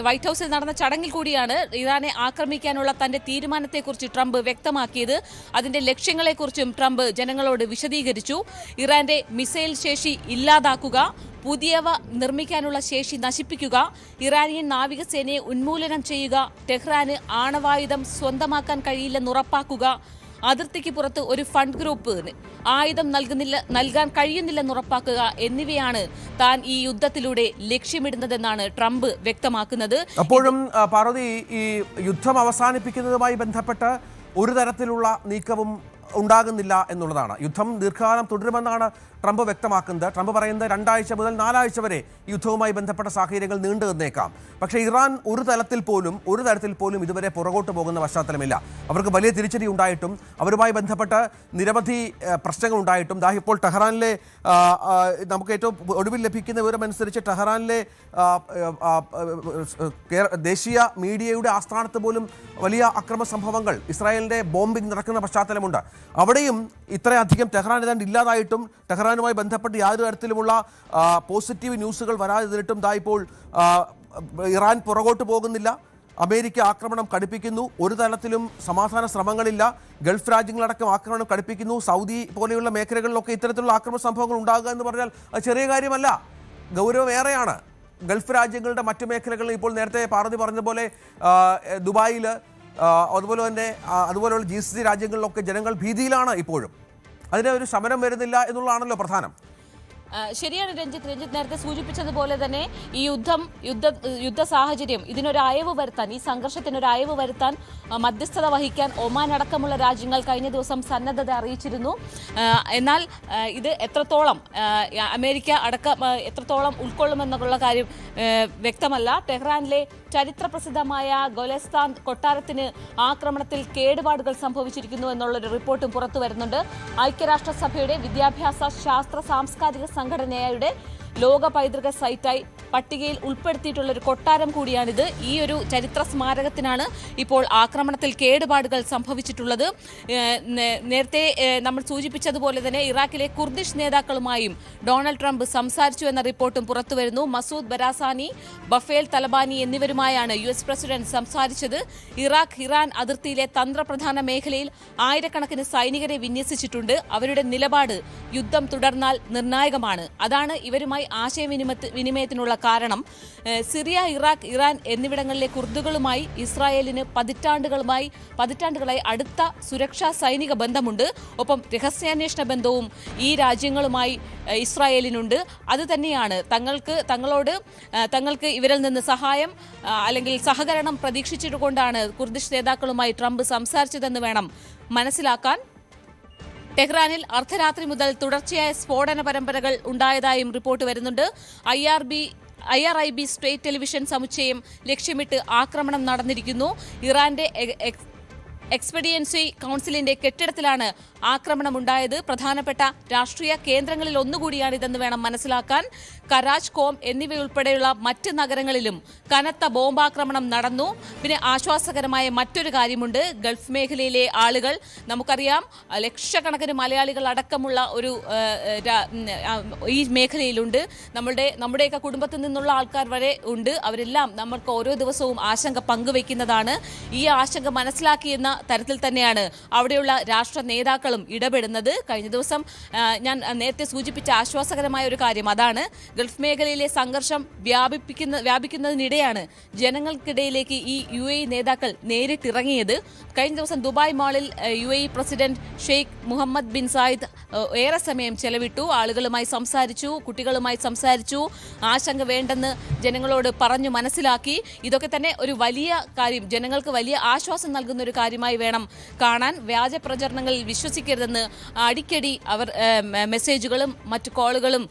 വൈറ്റ് ഹൗസിൽ നടന്ന ചടങ്ങിൽ കൂടിയാണ് ഇറാനെ ആക്രമിക്കാനുള്ള തന്റെ തീരുമാനത്തെക്കുറിച്ച് ട്രംപ് വ്യക്തമാക്കിയത്. അതിന്റെ ലക്ഷ്യങ്ങളെക്കുറിച്ചും ട്രംപ് ജനങ്ങളോട് വിശദീകരിച്ചു. ഇറാന്റെ മിസൈൽ ശേഷി ഇല്ലാതാക്കുക, പുതിയവ നിർമ്മിക്കാനുള്ള ശേഷി നശിപ്പിക്കുക, ഇറാനിയൻ നാവികസേനയെ ഉന്മൂലനം ചെയ്യുക, ടെഹ്റാന് ആണവായുധം സ്വന്തമാക്കാൻ കഴിയില്ലെന്ന് ഉറപ്പാക്കുക, അതിർത്തിക്ക് പുറത്ത് ഒരു ഫണ്ട് ഗ്രൂപ്പ് ആയുധം നൽകാൻ കഴിയുന്നില്ലെന്ന് ഉറപ്പാക്കുക എന്നിവയാണ് താൻ ഈ യുദ്ധത്തിലൂടെ ലക്ഷ്യമിടുന്നതെന്നാണ് ട്രംപ് വ്യക്തമാക്കുന്നത്. അപ്പോഴും പാർവതി, ഈ യുദ്ധം അവസാനിപ്പിക്കുന്നതുമായി ബന്ധപ്പെട്ട് ഒരു തരത്തിലുള്ള നീക്കവും ഉണ്ടാകുന്നില്ല എന്നുള്ളതാണ്. യുദ്ധം ദീർഘകാലം തുടരുമെന്നാണ് ട്രംപ് വ്യക്തമാക്കുന്നത്. ട്രംപ് പറയുന്നത് 2 ആഴ്ച മുതൽ 4 ആഴ്ച വരെ യുദ്ധവുമായി ബന്ധപ്പെട്ട സാഹചര്യങ്ങൾ നീണ്ടു നിന്നേക്കാം. പക്ഷേ ഇറാൻ ഒരു തരത്തിൽ പോലും ഇതുവരെ പുറകോട്ട് പോകുന്ന പശ്ചാത്തലമില്ല. അവർക്ക് വലിയ തിരിച്ചടി ഉണ്ടായിട്ടും അവരുമായി ബന്ധപ്പെട്ട് നിരവധി പ്രശ്നങ്ങൾ ഉണ്ടായിട്ടും ഇപ്പോൾ ടെഹ്റാനിലെ നമുക്ക് ഏറ്റവും ഒടുവിൽ ലഭിക്കുന്ന വിവരമനുസരിച്ച് ടെഹ്റാനിലെ ദേശീയ മീഡിയയുടെ ആസ്ഥാനത്ത് പോലും വലിയ അക്രമ സംഭവങ്ങൾ, ഇസ്രായേലിന്റെ ബോംബിംഗ് നടക്കുന്ന പശ്ചാത്തലമുണ്ട്. അവിടെയും ഇത്രയധികം ടെഹ്റാൻ ഏതാണ്ട് ഇല്ലാതായിട്ടും ടെഹ്റാനുമായി ബന്ധപ്പെട്ട് യാതൊരു തരത്തിലുമുള്ള പോസിറ്റീവ് ന്യൂസുകൾ വരാതിരുന്നിട്ടും ഇപ്പോൾ ഇറാൻ പുറകോട്ട് പോകുന്നില്ല. അമേരിക്ക ആക്രമണം കടുപ്പിക്കുന്നു. ഒരു തലത്തിലും സമാധാന ശ്രമങ്ങളില്ല. ഗൾഫ് രാജ്യങ്ങളടക്കം ആക്രമണം കടുപ്പിക്കുന്നു. സൗദി പോലെയുള്ള മേഖലകളിലൊക്കെ ഇത്തരത്തിലുള്ള ആക്രമണ സംഭവങ്ങൾ ഉണ്ടാകുക എന്ന് പറഞ്ഞാൽ അത് ചെറിയ കാര്യമല്ല, ഗൗരവമേറെയാണ്. ഗൾഫ് രാജ്യങ്ങളുടെ മറ്റു മേഖലകളിൽ ഇപ്പോൾ നേരത്തെ പാർവതി പറഞ്ഞ പോലെ ദുബായിൽ അതുപോലെയുള്ള GCC രാജ്യങ്ങളിലൊക്കെ ജനങ്ങൾ ഭീതിയിലാണ് ഇപ്പോഴും. അതിന് ഒരു ശമനം വരുന്നില്ല എന്നുള്ളതാണല്ലോ പ്രധാനം. ശരിയാണ് രഞ്ജിത്ത് നേരത്തെ സൂചിപ്പിച്ചതുപോലെ തന്നെ ഈ യുദ്ധ സാഹചര്യം ഇതിനൊരു അയവ് വരുത്താൻ, ഈ സംഘർഷത്തിനൊരു അയവ് വരുത്താൻ മധ്യസ്ഥത വഹിക്കാൻ ഒമാൻ അടക്കമുള്ള രാജ്യങ്ങൾ കഴിഞ്ഞ ദിവസം സന്നദ്ധത അറിയിച്ചിരുന്നു. എന്നാൽ ഇത് എത്രത്തോളം അമേരിക്ക അടക്കം എത്രത്തോളം ഉൾക്കൊള്ളുമെന്നുള്ള കാര്യം വ്യക്തമല്ല. ടെഹ്റാനിലെ ചരിത്ര പ്രസിദ്ധമായ ഗൊലസ്താൻ കൊട്ടാരത്തിന് ആക്രമണത്തിൽ കേടുപാടുകൾ സംഭവിച്ചിരിക്കുന്നു എന്നുള്ളൊരു റിപ്പോർട്ടും പുറത്തു വരുന്നുണ്ട്. ഐക്യരാഷ്ട്രസഭയുടെ വിദ്യാഭ്യാസ ശാസ്ത്ര സാംസ്കാരിക സംഘടനയുടെ ലോക പൈതൃക സൈറ്റായി പട്ടികയിൽ ഉൾപ്പെടുത്തിയിട്ടുള്ള ഒരു കൊട്ടാരം കൂടിയാണിത്. ഈ ഒരു ചരിത്ര സ്മാരകത്തിനാണ് ഇപ്പോൾ ആക്രമണത്തിൽ കേടുപാടുകൾ സംഭവിച്ചിട്ടുള്ളത്. നേരത്തെ നമ്മൾ സൂചിപ്പിച്ചതുപോലെ തന്നെ ഇറാഖിലെ കുർദിഷ് നേതാക്കളുമായും ഡൊണാൾഡ് ട്രംപ് സംസാരിച്ചു എന്ന റിപ്പോർട്ടും പുറത്തുവരുന്നു. മസൂദ് ബരാസാനി, ബഫേൽ തലബാനി എന്നിവരുമായാണ് US പ്രസിഡന്റ് സംസാരിച്ചത്. ഇറാൻ അതിർത്തിയിലെ തന്ത്രപ്രധാന മേഖലയിൽ ആയിരക്കണക്കിന് സൈനികരെ വിന്യസിച്ചിട്ടുണ്ട്. അവരുടെ നിലപാട് യുദ്ധം തുടർന്നാൽ നിർണായകമാണ്. അതാണ് ഇവരുമായി ആശയവിനിമയത്തിനുള്ള കാരണം. സിറിയ, ഇറാഖ്, ഇറാൻ എന്നിവിടങ്ങളിലെ കുർദുകളുമായി ഇസ്രായേലിന് പതിറ്റാണ്ടുകളായി അടുത്ത സുരക്ഷാ സൈനിക ബന്ധമുണ്ട്. ഒപ്പം രഹസ്യാന്വേഷണ ബന്ധവും ഈ രാജ്യങ്ങളുമായി ഇസ്രായേലിനുണ്ട്. അതുതന്നെയാണ് തങ്ങൾക്ക് ഇവരിൽ നിന്ന് സഹായം അല്ലെങ്കിൽ സഹകരണം പ്രതീക്ഷിച്ചുകൊണ്ടാണ് കുർദിഷ് നേതാക്കളുമായി ട്രംപ് സംസാരിച്ചതെന്ന് വേണം മനസ്സിലാക്കാൻ. ടെഹ്റാനിൽ അർദ്ധരാത്രി മുതൽ തുടർച്ചയായ സ്ഫോടന പരമ്പരകൾ ഉണ്ടായതായും റിപ്പോർട്ട് വരുന്നുണ്ട്. IRIB സ്റ്റേറ്റ് ടെലിവിഷൻ സമുച്ചയം ലക്ഷ്യമിട്ട് ആക്രമണം നടന്നിരിക്കുന്നു. ഇറാന്റെ എക്സ്പീഡിയൻസി കൗൺസിലിന്റെ കെട്ടിടത്തിലാണ് ആക്രമണമുണ്ടായത്. പ്രധാനപ്പെട്ട രാഷ്ട്രീയ കേന്ദ്രങ്ങളിൽ ഒന്നുകൂടിയാണിതെന്ന് വേണം മനസ്സിലാക്കാൻ. കരാച്ച്, കോം എന്നിവയുൾപ്പെടെയുള്ള മറ്റ് നഗരങ്ങളിലും കനത്ത ബോംബാക്രമണം നടന്നു. പിന്നെ ആശ്വാസകരമായ മറ്റൊരു കാര്യമുണ്ട്. ഗൾഫ് മേഖലയിലെ ആളുകൾ, നമുക്കറിയാം ലക്ഷക്കണക്കിന് മലയാളികൾ അടക്കമുള്ള ഒരു ഈ മേഖലയിലുണ്ട്. നമ്മുടെയൊക്കെ കുടുംബത്തിൽ നിന്നുള്ള ആൾക്കാർ വരെ ഉണ്ട്. അവരെല്ലാം നമ്മൾക്ക് ഓരോ ദിവസവും ആശങ്ക പങ്കുവെക്കുന്നതാണ്. ഈ ആശങ്ക മനസ്സിലാക്കിയെന്ന തരത്തിൽ തന്നെയാണ് അവിടെയുള്ള രാഷ്ട്ര നേതാക്കളും ഇടപെടുന്നത്. കഴിഞ്ഞ ദിവസം ഞാൻ നേരത്തെ സൂചിപ്പിച്ച ആശ്വാസകരമായ ഒരു കാര്യം അതാണ്. ഗൾഫ് മേഖലയിലെ സംഘർഷം വ്യാപിക്കുന്നതിനിടെയാണ് ജനങ്ങൾക്കിടയിലേക്ക് ഈ UAE നേതാക്കൾ നേരിട്ടിറങ്ങിയത്. കഴിഞ്ഞ ദിവസം ദുബായ് മാളിൽ UAE president Sheikh Mohammed bin Zayed ഏറെ സമയം ചെലവിട്ടു. ആളുകളുമായി സംസാരിച്ചു, കുട്ടികളുമായി സംസാരിച്ചു, ആശങ്ക വേണ്ടെന്ന് ജനങ്ങളോട് പറഞ്ഞു മനസ്സിലാക്കി. ഇതൊക്കെ തന്നെ ഒരു വലിയ കാര്യം, ജനങ്ങൾക്ക് വലിയ ആശ്വാസം നൽകുന്ന ഒരു കാര്യമായി വേണം കാണാൻ. വ്യാജ പ്രചരണങ്ങളിൽ വിശ്വസിക്കരുതെന്ന് അടിക്കടി അവർ മെസ്സേജുകളും മറ്റു കോളുകളും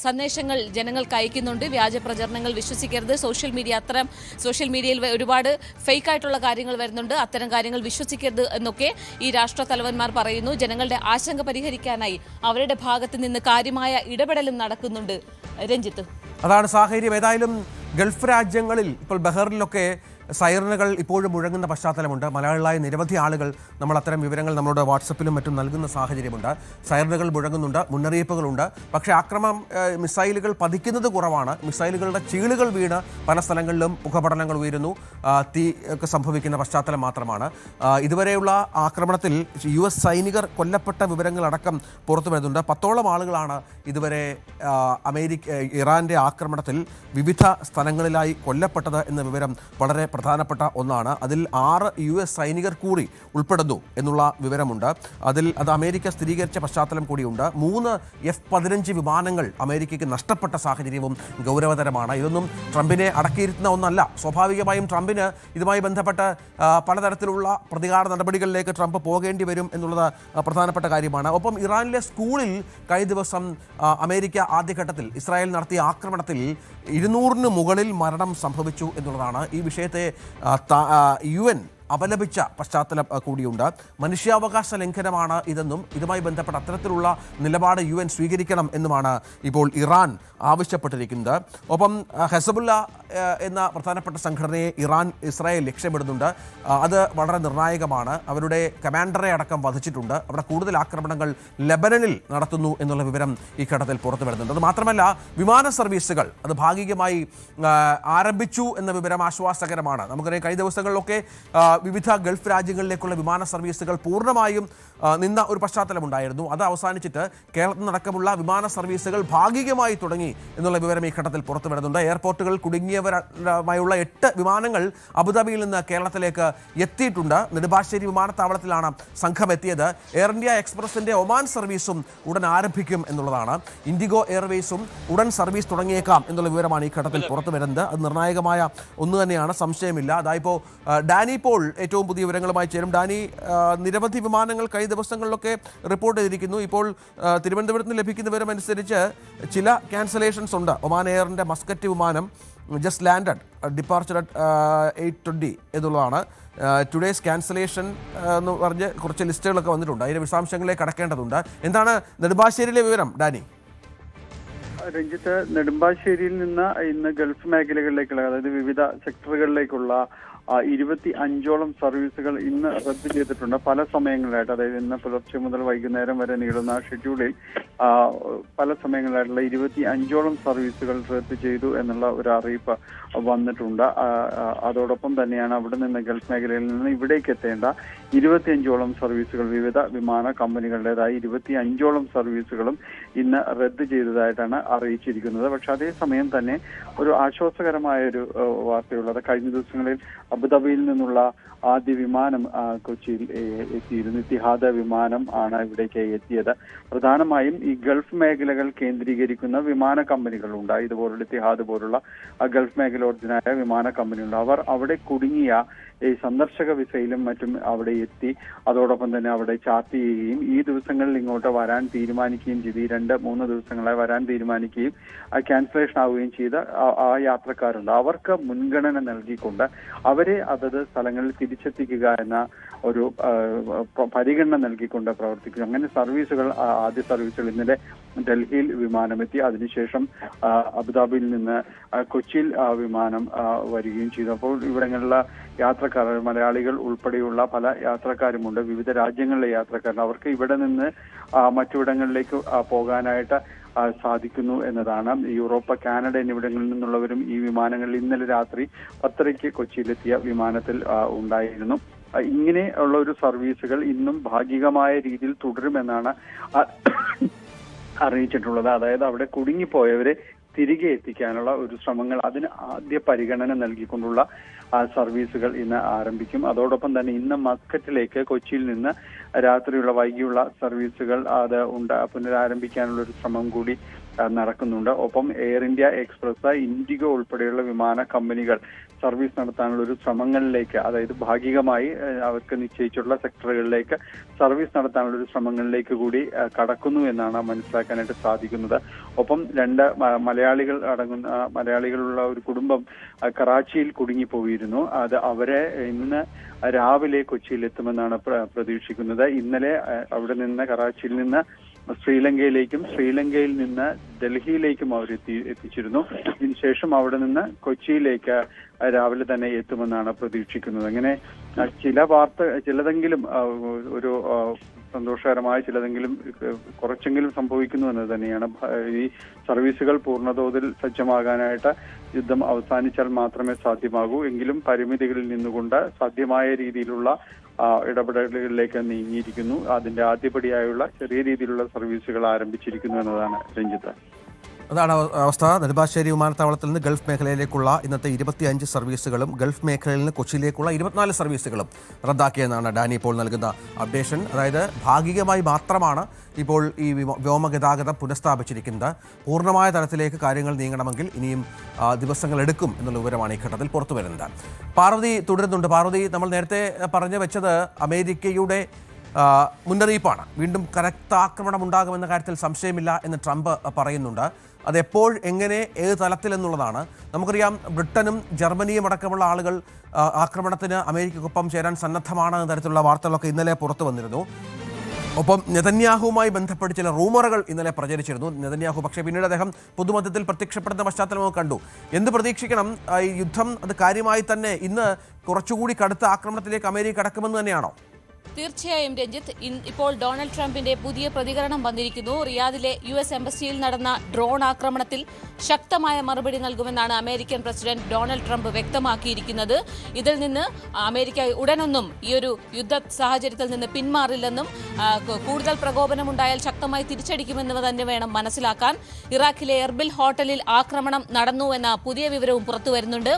സന്ദേശങ്ങൾ ജനങ്ങൾക്ക് അയക്കുന്നുണ്ട്. വ്യാജ പ്രചരണങ്ങൾ വിശ്വസിക്കരുത്, സോഷ്യൽ മീഡിയയിൽ ഒരുപാട് ഫേക്കായിട്ടുള്ള കാര്യങ്ങൾ വരുന്നുണ്ട്, അത്തരം കാര്യങ്ങൾ വിശ്വസിക്കരുത് എന്നൊക്കെ ഈ രാഷ്ട്ര തലവന്മാർ പറയുന്നു. ജനങ്ങളുടെ ആശങ്ക പരിഹരിക്കാനായി അവരുടെ ഭാഗത്ത് നിന്ന് കാര്യമായ ഇടപെടലും നടക്കുന്നുണ്ട്. രഞ്ജിത്ത്, അതാണ് സാഹചര്യം. ഏതായാലും ഗൾഫ് രാജ്യങ്ങളിൽ ഇപ്പോൾ ബഹറിനിലൊക്കെ സൈറനുകൾ ഇപ്പോഴും മുഴങ്ങുന്ന പശ്ചാത്തലമുണ്ട്. മലയാളികളായ നിരവധി ആളുകൾ നമ്മൾ അത്തരം വിവരങ്ങൾ നമ്മുടെ വാട്സപ്പിലും മറ്റും നൽകുന്ന സാഹചര്യമുണ്ട്. സൈറനുകൾ മുഴങ്ങുന്നുണ്ട്, മുന്നറിയിപ്പുകളുണ്ട്. പക്ഷേ മിസൈലുകൾ പതിക്കുന്നത് കുറവാണ്. മിസൈലുകളുടെ ചീളുകൾ വീണ് പല സ്ഥലങ്ങളിലും പുകപടലങ്ങൾ ഉയരുന്നു, തീ ഒക്കെ സംഭവിക്കുന്ന പശ്ചാത്തലം മാത്രമാണ്. ഇതുവരെയുള്ള ആക്രമണത്തിൽ US സൈനികർ കൊല്ലപ്പെട്ട വിവരങ്ങളടക്കം പുറത്തു വരുന്നുണ്ട്. 10ഓളം ആളുകളാണ് ഇതുവരെ ഇറാന്റെ ആക്രമണത്തിൽ വിവിധ സ്ഥലങ്ങളിലായി കൊല്ലപ്പെട്ടത് എന്ന വിവരം വളരെ പ്രധാനപ്പെട്ട ഒന്നാണ്. അതിൽ 6 US സൈനികർ കൂടി ഉൾപ്പെടുന്നു എന്നുള്ള വിവരമുണ്ട്. അത് അമേരിക്ക സ്ഥിരീകരിച്ച പശ്ചാത്തലം കൂടിയുണ്ട്. 3 F-15 വിമാനങ്ങൾ അമേരിക്കയ്ക്ക് നഷ്ടപ്പെട്ട സാഹചര്യവും ഗൗരവതരമാണ്. ഇതൊന്നും ട്രംപിനെ അടക്കിയിരുത്തുന്ന ഒന്നല്ല. സ്വാഭാവികമായും ട്രംപിന് ഇതുമായി ബന്ധപ്പെട്ട് പലതരത്തിലുള്ള പ്രതികാര നടപടികളിലേക്ക് ട്രംപ് പോകേണ്ടി വരും എന്നുള്ളത് പ്രധാനപ്പെട്ട കാര്യമാണ്. ഒപ്പം ഇറാനിലെ സ്കൂളിൽ കഴിഞ്ഞ ദിവസം അമേരിക്ക ആദ്യഘട്ടത്തിൽ ഇസ്രായേൽ നടത്തിയ ആക്രമണത്തിൽ 200-ന് മുകളിൽ മരണം സംഭവിച്ചു എന്നുള്ളതാണ്. ഈ വിഷയത്തെ UN അപലപിച്ച പശ്ചാത്തലം കൂടിയുണ്ട്. മനുഷ്യാവകാശ ലംഘനമാണ് ഇതെന്നും ഇതുമായി ബന്ധപ്പെട്ട അത്തരത്തിലുള്ള നിലപാട് UN സ്വീകരിക്കണം എന്നുമാണ് ഇപ്പോൾ ഇറാൻ ആവശ്യപ്പെട്ടിരിക്കുന്നത്. ഒപ്പം ഹെസബുല്ല എന്ന പ്രധാനപ്പെട്ട സംഘടനയെ ഇസ്രായേൽ ലക്ഷ്യമിടുന്നുണ്ട്. അത് വളരെ നിർണായകമാണ്. അവരുടെ കമാൻഡറെ അടക്കം വധിച്ചിട്ടുണ്ട്. അവിടെ കൂടുതൽ ആക്രമണങ്ങൾ ലെബനനിൽ നടത്തുന്നു എന്നുള്ള വിവരം ഈ ഘട്ടത്തിൽ പുറത്തു വരുന്നുണ്ട്. അത് മാത്രമല്ല, വിമാന സർവീസുകൾ അത് ഭാഗികമായി ആരംഭിച്ചു എന്ന വിവരം ആശ്വാസകരമാണ്. നമുക്കറിയാം, കഴിഞ്ഞ ദിവസങ്ങളിലൊക്കെ വിവിധ ഗൾഫ് രാജ്യങ്ങളിലേക്കുള്ള വിമാന സർവീസുകൾ പൂർണ്ണമായും നിന്ന ഒരു പശ്ചാത്തലമുണ്ടായിരുന്നു. അത് അവസാനിച്ചിട്ട് കേരളത്തിൽ നടക്കമുള്ള വിമാന സർവീസുകൾ ഭാഗികമായി തുടങ്ങി എന്നുള്ള വിവരം ഈ ഘട്ടത്തിൽ പുറത്തു വരുന്നുണ്ട്. എയർപോർട്ടുകൾ കുടുങ്ങിയവരുമായുള്ള 8 വിമാനങ്ങൾ അബുദാബിയിൽ നിന്ന് കേരളത്തിലേക്ക് എത്തിയിട്ടുണ്ട്. നെടുമ്പാശ്ശേരി വിമാനത്താവളത്തിലാണ് സംഘം എത്തിയത്. എയർ ഇന്ത്യ എക്സ്പ്രസിന്റെ ഒമാൻ സർവീസും ഉടൻ ആരംഭിക്കും എന്നുള്ളതാണ്. ഇൻഡിഗോ എയർവേസും ഉടൻ സർവീസ് തുടങ്ങിയേക്കാം എന്നുള്ള വിവരമാണ് ഈ ഘട്ടത്തിൽ പുറത്തു വരുന്നത്. അത് നിർണായകമായ ഒന്ന് തന്നെയാണ്, സംശയമില്ല. അതായിപ്പോൾ ഡാനി പോൾ ഏറ്റവും പുതിയ വിവരങ്ങളുമായി ചേരും. ഡാനി, നിരവധി വിമാനങ്ങൾ കഴിഞ്ഞ ദിവസങ്ങളിലൊക്കെ റിപ്പോർട്ട് ചെയ്തിരിക്കുന്നു. ഇപ്പോൾ തിരുവനന്തപുരത്ത് നിന്ന് ലഭിക്കുന്ന വിവരമനുസരിച്ച് ചില ക്യാൻസലേഷൻസ് ഉണ്ട്. ഒമാൻ എയറിന്റെ മസ്കറ്റ് വിമാനം ജസ്റ്റ് ലാൻഡഡ്, ഡിപ്പാർച്ചർ അറ്റ് 8:20 എന്നുള്ളതാണ്. ടുഡേസ് ക്യാൻസലേഷൻ എന്ന് പറഞ്ഞ് കുറച്ച് ലിസ്റ്റുകളൊക്കെ വന്നിട്ടുണ്ട്. അതിന്റെ വിശദാംശങ്ങളിലേക്ക് കടക്കേണ്ടതുണ്ട്. എന്താണ് നെടുമ്പാശ്ശേരിയിലെ വിവരം, ഡാനി? രഞ്ജിത്ത്, നെടുമ്പാശ്ശേരിയിൽ നിന്ന് ഇന്ന് ഗൾഫ് മേഖലകളിലേക്കുള്ള, അതായത് വിവിധ സെക്ടറുകളിലേക്കുള്ള 25ഓളം സർവീസുകൾ ഇന്ന് റദ്ദ് ചെയ്തിട്ടുണ്ട്. പല സമയങ്ങളിലായിട്ട്, അതായത് ഇന്ന് പുലർച്ചെ മുതൽ വൈകുന്നേരം വരെ നീളുന്ന ഷെഡ്യൂളിൽ പല സമയങ്ങളിലായിട്ടുള്ള 25ഓളം സർവീസുകൾ റദ്ദ് ചെയ്തു എന്നുള്ള ഒരു അറിയിപ്പ് വന്നിട്ടുണ്ട്. അതോടൊപ്പം തന്നെയാണ് അവിടെ നിന്ന് ഗൾഫ് മേഖലയിൽ നിന്ന് ഇവിടേക്ക് എത്തേണ്ട 25ഓളം സർവീസുകൾ, വിവിധ വിമാന കമ്പനികളുടേതായ 25ഓളം സർവീസുകളും ഇന്ന് റദ്ദ് ചെയ്തതായിട്ടാണ് അറിയിച്ചിരിക്കുന്നത്. പക്ഷെ അതേസമയം തന്നെ ഒരു ആശ്വാസകരമായ ഒരു വാർത്തയുള്ളത്, കഴിഞ്ഞ ദിവസങ്ങളിൽ അബുദാബിയിൽ നിന്നുള്ള ആദ്യ വിമാനം കൊച്ചിയിൽ എത്തിയിരുന്നു. ഇത്തിഹാദ് വിമാനം ആണ് ഇവിടേക്ക് എത്തിയത്. പ്രധാനമായും ഈ ഗൾഫ് മേഖലകൾ കേന്ദ്രീകരിക്കുന്ന വിമാന കമ്പനികളുണ്ട്. ഇതുപോലുള്ള ഇത്തിഹാദ് പോലുള്ള ഗൾഫ് മേഖല ഒറിജിനായ വിമാന കമ്പനികളുണ്ട്. അവർ അവിടെ കുടുങ്ങിയ ഈ സന്ദർശക വിസയിലും മറ്റും അവിടെ എത്തി. അതോടൊപ്പം തന്നെ അവിടെ ചാർട്ട് ചെയ്യുകയും ഈ ദിവസങ്ങളിൽ ഇങ്ങോട്ട് വരാൻ തീരുമാനിക്കുകയും ചെയ്തു. ഈ 2-3 ദിവസങ്ങളായി വരാൻ തീരുമാനിക്കുകയും ക്യാൻസലേഷൻ ആവുകയും ചെയ്ത ആ യാത്രക്കാരുണ്ട്. അവർക്ക് മുൻഗണന നൽകിക്കൊണ്ട് അവരെ അതത് സ്ഥലങ്ങളിൽ തിരിച്ചെത്തിക്കുക എന്ന ഒരു പരിഗണന നൽകിക്കൊണ്ട് പ്രവർത്തിക്കുന്നു. അങ്ങനെ സർവീസുകൾ, ആദ്യ സർവീസുകൾ ഇന്നലെ ഡൽഹിയിൽ വിമാനമെത്തി. അതിനുശേഷം അബുദാബിയിൽ നിന്ന് കൊച്ചിയിൽ വിമാനം വരികയും ചെയ്തു. അപ്പോൾ ഇവിടങ്ങളിലെ യാത്രക്കാർ, മലയാളികൾ ഉൾപ്പെടെയുള്ള പല യാത്രക്കാരുമുണ്ട്, വിവിധ രാജ്യങ്ങളിലെ യാത്രക്കാരുണ്ട്. അവർക്ക് ഇവിടെ നിന്ന് മറ്റിവിടങ്ങളിലേക്ക് പോകാനായിട്ട് സാധിക്കുന്നു എന്നതാണ്. യൂറോപ്പ്, കാനഡ എന്നിവിടങ്ങളിൽ നിന്നുള്ളവരും ഈ വിമാനങ്ങളിൽ ഇന്നലെ രാത്രി 10:30 കൊച്ചിയിലെത്തിയ വിമാനത്തിൽ ഉണ്ടായിരുന്നു. ഇങ്ങനെ ഉള്ള ഒരു സർവീസുകൾ ഇന്നും ഭാഗികമായ രീതിയിൽ തുടരുമെന്നാണ് അറിയിച്ചിട്ടുള്ളത്. അതായത് അവിടെ കുടുങ്ങിപ്പോയവരെ തിരികെ എത്തിക്കാനുള്ള ഒരു ശ്രമങ്ങൾ, അതിന് ആദ്യ പരിഗണന നൽകിക്കൊണ്ടുള്ള സർവീസുകൾ ഇന്ന് ആരംഭിക്കും. അതോടൊപ്പം തന്നെ ഇന്ന് മസ്കറ്റിലേക്ക് കൊച്ചിയിൽ നിന്ന് രാത്രിയുള്ള വൈകിയുള്ള സർവീസുകൾ അത് പുനരാരംഭിക്കാനുള്ള ഒരു ശ്രമം കൂടി നടക്കുന്നുണ്ട്. ഒപ്പം എയർ ഇന്ത്യ എക്സ്പ്രസ്, ഇൻഡിഗോ ഉൾപ്പെടെയുള്ള വിമാന കമ്പനികൾ സർവീസ് നടത്താനുള്ള ഒരു ശ്രമങ്ങളിലേക്ക്, അതായത് ഭാഗികമായി അവർക്ക് നിശ്ചയിച്ചിട്ടുള്ള സെക്ടറുകളിലേക്ക് സർവീസ് നടത്താനുള്ള ഒരു ശ്രമങ്ങളിലേക്ക് കൂടി കടക്കുന്നു എന്നാണ് മനസ്സിലാക്കാനായിട്ട് സാധിക്കുന്നത്. ഒപ്പം 2 മലയാളികളുള്ള ഒരു കുടുംബം കറാച്ചിയിൽ കുടുങ്ങിപ്പോയിരുന്നു. അത് അവരെ ഇന്ന് രാവിലെ കൊച്ചിയിൽ എത്തുമെന്നാണ് പ്രതീക്ഷിക്കുന്നത്. ഇന്നലെ അവിടെ നിന്ന്, കറാച്ചിയിൽ നിന്ന് ശ്രീലങ്കയിലേക്കും ശ്രീലങ്കയിൽ നിന്ന് ഡൽഹിയിലേക്കും അവർ എത്തിച്ചിരുന്നു. ഇതിനുശേഷം അവിടെ നിന്ന് കൊച്ചിയിലേക്ക് രാവിലെ തന്നെ എത്തുമെന്നാണ് പ്രതീക്ഷിക്കുന്നത്. അങ്ങനെ ചിലതെങ്കിലും ഒരു സന്തോഷകരമായ ചിലതെങ്കിലും കുറച്ചെങ്കിലും സംഭവിക്കുന്നു എന്നത് തന്നെയാണ്. ഈ സർവീസുകൾ പൂർണ്ണതോതിൽ സജ്ജമാകാനായിട്ട് യുദ്ധം അവസാനിച്ചാൽ മാത്രമേ സാധ്യമാകൂ. എങ്കിലും പരിമിതികളിൽ നിന്നുകൊണ്ട് സാധ്യമായ രീതിയിലുള്ള ഇടപെടലുകളിലേക്ക് നീങ്ങിയിരിക്കുന്നു. അതിന്റെ ആദ്യപടിയായുള്ള ചെറിയ രീതിയിലുള്ള സർവീസുകൾ ആരംഭിച്ചിരിക്കുന്നു എന്നതാണ് രഞ്ജിത്ത്. അതാണ് അവസ്ഥ. നെടുമ്പാശ്ശേരി വിമാനത്താവളത്തിൽ നിന്ന് ഗൾഫ് മേഖലയിലേക്കുള്ള ഇന്നത്തെ 25 സർവീസുകളും ഗൾഫ് മേഖലയിൽ നിന്ന് കൊച്ചിയിലേക്കുള്ള 24 സർവീസുകളും റദ്ദാക്കിയെന്നാണ് ഡാനി ഇപ്പോൾ നൽകുന്ന അപ്ഡേഷൻ. അതായത് ഭാഗികമായി മാത്രമാണ് ഇപ്പോൾ ഈ വ്യോമഗതാഗതം പുനഃസ്ഥാപിച്ചിരിക്കുന്നത്. പൂർണ്ണമായ തലത്തിലേക്ക് കാര്യങ്ങൾ നീങ്ങണമെങ്കിൽ ഇനിയും ദിവസങ്ങളെടുക്കും എന്നുള്ള വിവരമാണ് ഈ ഘട്ടത്തിൽ പുറത്തു വരുന്നത്. പാർവതി തുടരുന്നുണ്ട്. പാർവതി, നമ്മൾ നേരത്തെ പറഞ്ഞു വെച്ചത് അമേരിക്കയുടെ മുന്നറിയിപ്പാണ്. വീണ്ടും കനത്ത ആക്രമണം ഉണ്ടാകുമെന്ന കാര്യത്തിൽ സംശയമില്ല എന്ന് ട്രംപ് പറയുന്നുണ്ട്. അതെപ്പോൾ, എങ്ങനെ, ഏത് തലത്തിലെന്നുള്ളതാണ്. നമുക്കറിയാം ബ്രിട്ടനും ജർമ്മനിയും അടക്കമുള്ള ആളുകൾ ആക്രമണത്തിന് അമേരിക്കയ്ക്കൊപ്പം ചേരാൻ സന്നദ്ധമാണ് എന്ന തരത്തിലുള്ള വാർത്തകളൊക്കെ ഇന്നലെ പുറത്തു വന്നിരുന്നു. ഒപ്പം നെതന്യാഹുവുമായി ബന്ധപ്പെട്ട് ചില റൂമറുകൾ ഇന്നലെ പ്രചരിച്ചിരുന്നു. നെതന്യാഹു പക്ഷേ പിന്നീട് അദ്ദേഹം പൊതുമധ്യത്തിൽ പ്രത്യക്ഷപ്പെടുന്ന പശ്ചാത്തലമൊക്കെ കണ്ടു. എന്ത് പ്രതീക്ഷിക്കണം? ഈ യുദ്ധം അത് കാര്യമായി തന്നെ ഇന്ന് കുറച്ചുകൂടി കടുത്ത ആക്രമണത്തിലേക്ക് അമേരിക്ക കടക്കുമെന്ന് തന്നെയാണോ? തീർച്ചയായും രഞ്ജിത്ത്, ഇപ്പോൾ ഡൊണാൾഡ് ട്രംപിന്റെ പുതിയ പ്രതികരണം വന്നിരിക്കുന്നു. റിയാദിലെ US എംബസിയിൽ നടന്ന ഡ്രോൺ ആക്രമണത്തിൽ ശക്തമായ മറുപടി നൽകുമെന്നാണ് അമേരിക്കൻ പ്രസിഡന്റ് ഡൊണാൾഡ് ട്രംപ് വ്യക്തമാക്കിയിരിക്കുന്നത്. ഇതിൽ നിന്ന് അമേരിക്ക ഉടനൊന്നും ഈ ഒരു യുദ്ധ സാഹചര്യത്തിൽ നിന്ന് പിന്മാറില്ലെന്നും കൂടുതൽ പ്രകോപനമുണ്ടായാൽ ശക്തമായി തിരിച്ചടിക്കുമെന്ന് തന്നെ വേണം മനസ്സിലാക്കാൻ. ഇറാഖിലെ എർബിൽ ഹോട്ടലിൽ ആക്രമണം നടന്നു എന്ന പുതിയ വിവരവും പുറത്തു വരുന്നുണ്ട്.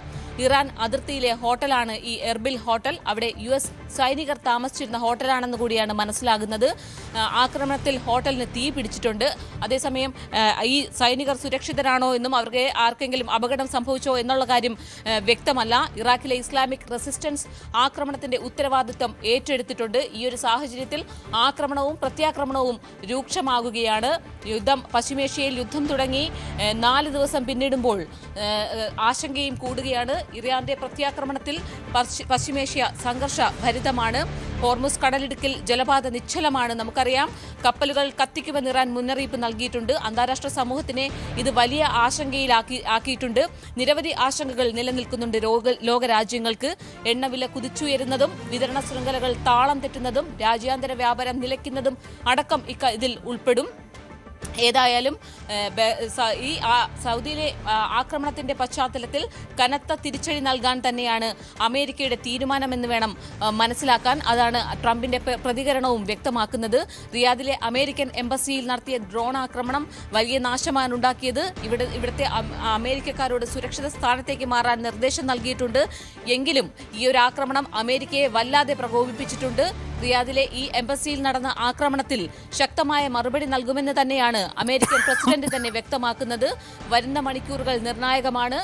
ഇറാൻ അതിർത്തിയിലെ ഹോട്ടലാണ് ഈ എർബിൽ ഹോട്ടൽ. അവിടെ US സൈനികർ താമസിച്ചിരുന്ന ഹോട്ടലാണെന്ന് കൂടിയാണ് മനസ്സിലാകുന്നത്. ആക്രമണത്തിൽ ഹോട്ടലിന് തീ പിടിച്ചിട്ടുണ്ട്. അതേസമയം ഈ സൈനികർ സുരക്ഷിതരാണോ എന്നും അവർക്ക് ആർക്കെങ്കിലും അപകടം സംഭവിച്ചോ എന്നുള്ള കാര്യം വ്യക്തമല്ല. ഇറാഖിലെ ഇസ്ലാമിക് റെസിസ്റ്റൻസ് ആക്രമണത്തിന്റെ ഉത്തരവാദിത്വം ഏറ്റെടുത്തിട്ടുണ്ട്. ഈ ഒരു സാഹചര്യത്തിൽ ആക്രമണവും പ്രത്യാക്രമണവും രൂക്ഷമാകുകയാണ്. പശ്ചിമേഷ്യയിൽ യുദ്ധം തുടങ്ങി 4 ദിവസം പിന്നിടുമ്പോൾ ആശങ്കയും കൂടുകയാണ്. ഇറാന്റെ പ്രത്യാക്രമണത്തിൽ പശ്ചിമേഷ്യ സംഘർഷഭരിതമാണ്. ഹോർമുസ് കടലിടുക്കിൽ ജലപാത നിശ്ചലമാണ്. നമുക്കറിയാം കപ്പലുകൾ കത്തിക്കുമെന്ന് ഇറാൻ മുന്നറിയിപ്പ് നൽകിയിട്ടുണ്ട്. അന്താരാഷ്ട്ര സമൂഹത്തിനെ ഇത് വലിയ ആശങ്കയിലാക്കിയിട്ടുണ്ട്. നിരവധി ആശങ്കകൾ നിലനിൽക്കുന്നുണ്ട് ലോകരാജ്യങ്ങൾക്ക്. എണ്ണവില കുതിച്ചുയരുന്നതും വിതരണ ശൃംഖലകൾ താളം തെറ്റുന്നതും രാജ്യാന്തര വ്യാപാരം നിലയ്ക്കുന്നതും അടക്കം ഇതിൽ ഉൾപ്പെടും. ഏതായാലും ഈ സൗദിയിലെ ആക്രമണത്തിന്റെ പശ്ചാത്തലത്തിൽ കനത്ത തിരിച്ചടി നൽകാൻ തന്നെയാണ് അമേരിക്കയുടെ തീരുമാനമെന്ന് വേണം മനസ്സിലാക്കാൻ. അതാണ് ട്രംപിന്റെ പ്രതികരണവും വ്യക്തമാക്കുന്നത്. റിയാദിലെ അമേരിക്കൻ എംബസിയിൽ നടത്തിയ ഡ്രോൺ ആക്രമണം വലിയ നാശമാണ് ഉണ്ടാക്കിയത്. ഇവിടുത്തെ അമേരിക്കക്കാരോട് സുരക്ഷിത സ്ഥാനത്തേക്ക് മാറാൻ നിർദ്ദേശം നൽകിയിട്ടുണ്ട്. എങ്കിലും ഈ ഒരു ആക്രമണം അമേരിക്കയെ വല്ലാതെ പ്രകോപിപ്പിച്ചിട്ടുണ്ട്. റിയാദിലെ ഈ എംബസിയിൽ നടന്ന ആക്രമണത്തിൽ ശക്തമായ മറുപടി നൽകുമെന്ന് തന്നെയാണ് അമേരിക്കൻ പ്രസിഡന്റ് തന്നെ വ്യക്തമാക്കുന്നത്. വരുന്ന മണിക്കൂറുകൾ നിർണായകമാണ്.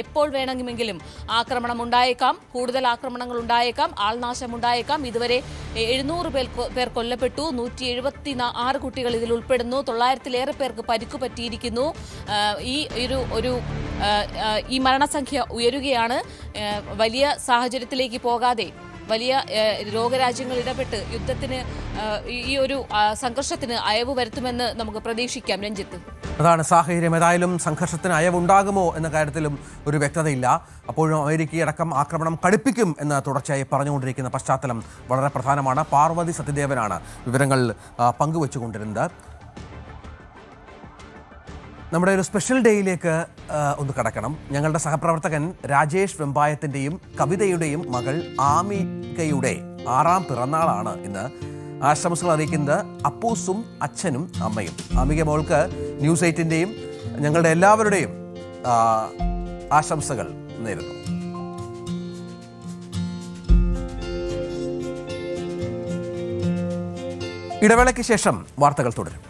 എപ്പോൾ വേണമെങ്കിലും ആക്രമണം ഉണ്ടായേക്കാം, കൂടുതൽ ആക്രമണങ്ങൾ ഉണ്ടായേക്കാം, ആൾനാശം ഉണ്ടായേക്കാം. ഇതുവരെ 700 പേർ കൊല്ലപ്പെട്ടു, 176 കുട്ടികൾ ഇതിൽ ഉൾപ്പെടുന്നു, 900-ലേറെ പേർക്ക് പരിക്കു പറ്റിയിരിക്കുന്നു. ഈ മരണസംഖ്യ ഉയരുകയാണ്. വലിയ സാഹചര്യത്തിലേക്ക് പോകാതെ വലിയ ലോകരാജ്യങ്ങൾ ഇടപെട്ട് യുദ്ധത്തിന് ഈ ഒരു സംഘർഷത്തിന് അയവ് വരുത്തുമെന്ന് നമുക്ക് പ്രതീക്ഷിക്കാം. രഞ്ജിത്ത്, അതാണ് സാഹചര്യം. ഏതായാലും സംഘർഷത്തിന് അയവുണ്ടാകുമോ എന്ന കാര്യത്തിലും ഒരു വ്യക്തതയില്ല. അപ്പോഴും അമേരിക്കയടക്കം ആക്രമണം കടുപ്പിക്കും എന്ന് തുടർച്ചയായി പറഞ്ഞുകൊണ്ടിരിക്കുന്ന പശ്ചാത്തലം വളരെ പ്രധാനമാണ്. പാർവതി സത്യദേവനാണ് വിവരങ്ങൾ പങ്കുവച്ചുകൊണ്ടിരുന്നത്. നമ്മുടെ ഒരു സ്പെഷ്യൽ ഡേയിലേക്ക് ഒന്ന് കടക്കണം. ഞങ്ങളുടെ സഹപ്രവർത്തകൻ രാജേഷ് വെമ്പായത്തിൻ്റെയും കവിതയുടെയും മകൾ ആമികയുടെ 6ാം പിറന്നാളാണ് ഇന്ന്. ആശംസകൾ അറിയിക്കുന്നത് അപ്പൂസും അച്ഛനും അമ്മയും. ആമിക മോൾക്ക് ന്യൂസ് 8-ൻ്റെയും ഞങ്ങളുടെ എല്ലാവരുടെയും ആശംസകൾ നേരുന്നു. ഇടവേളയ്ക്ക് ശേഷം വാർത്തകൾ തുടരും.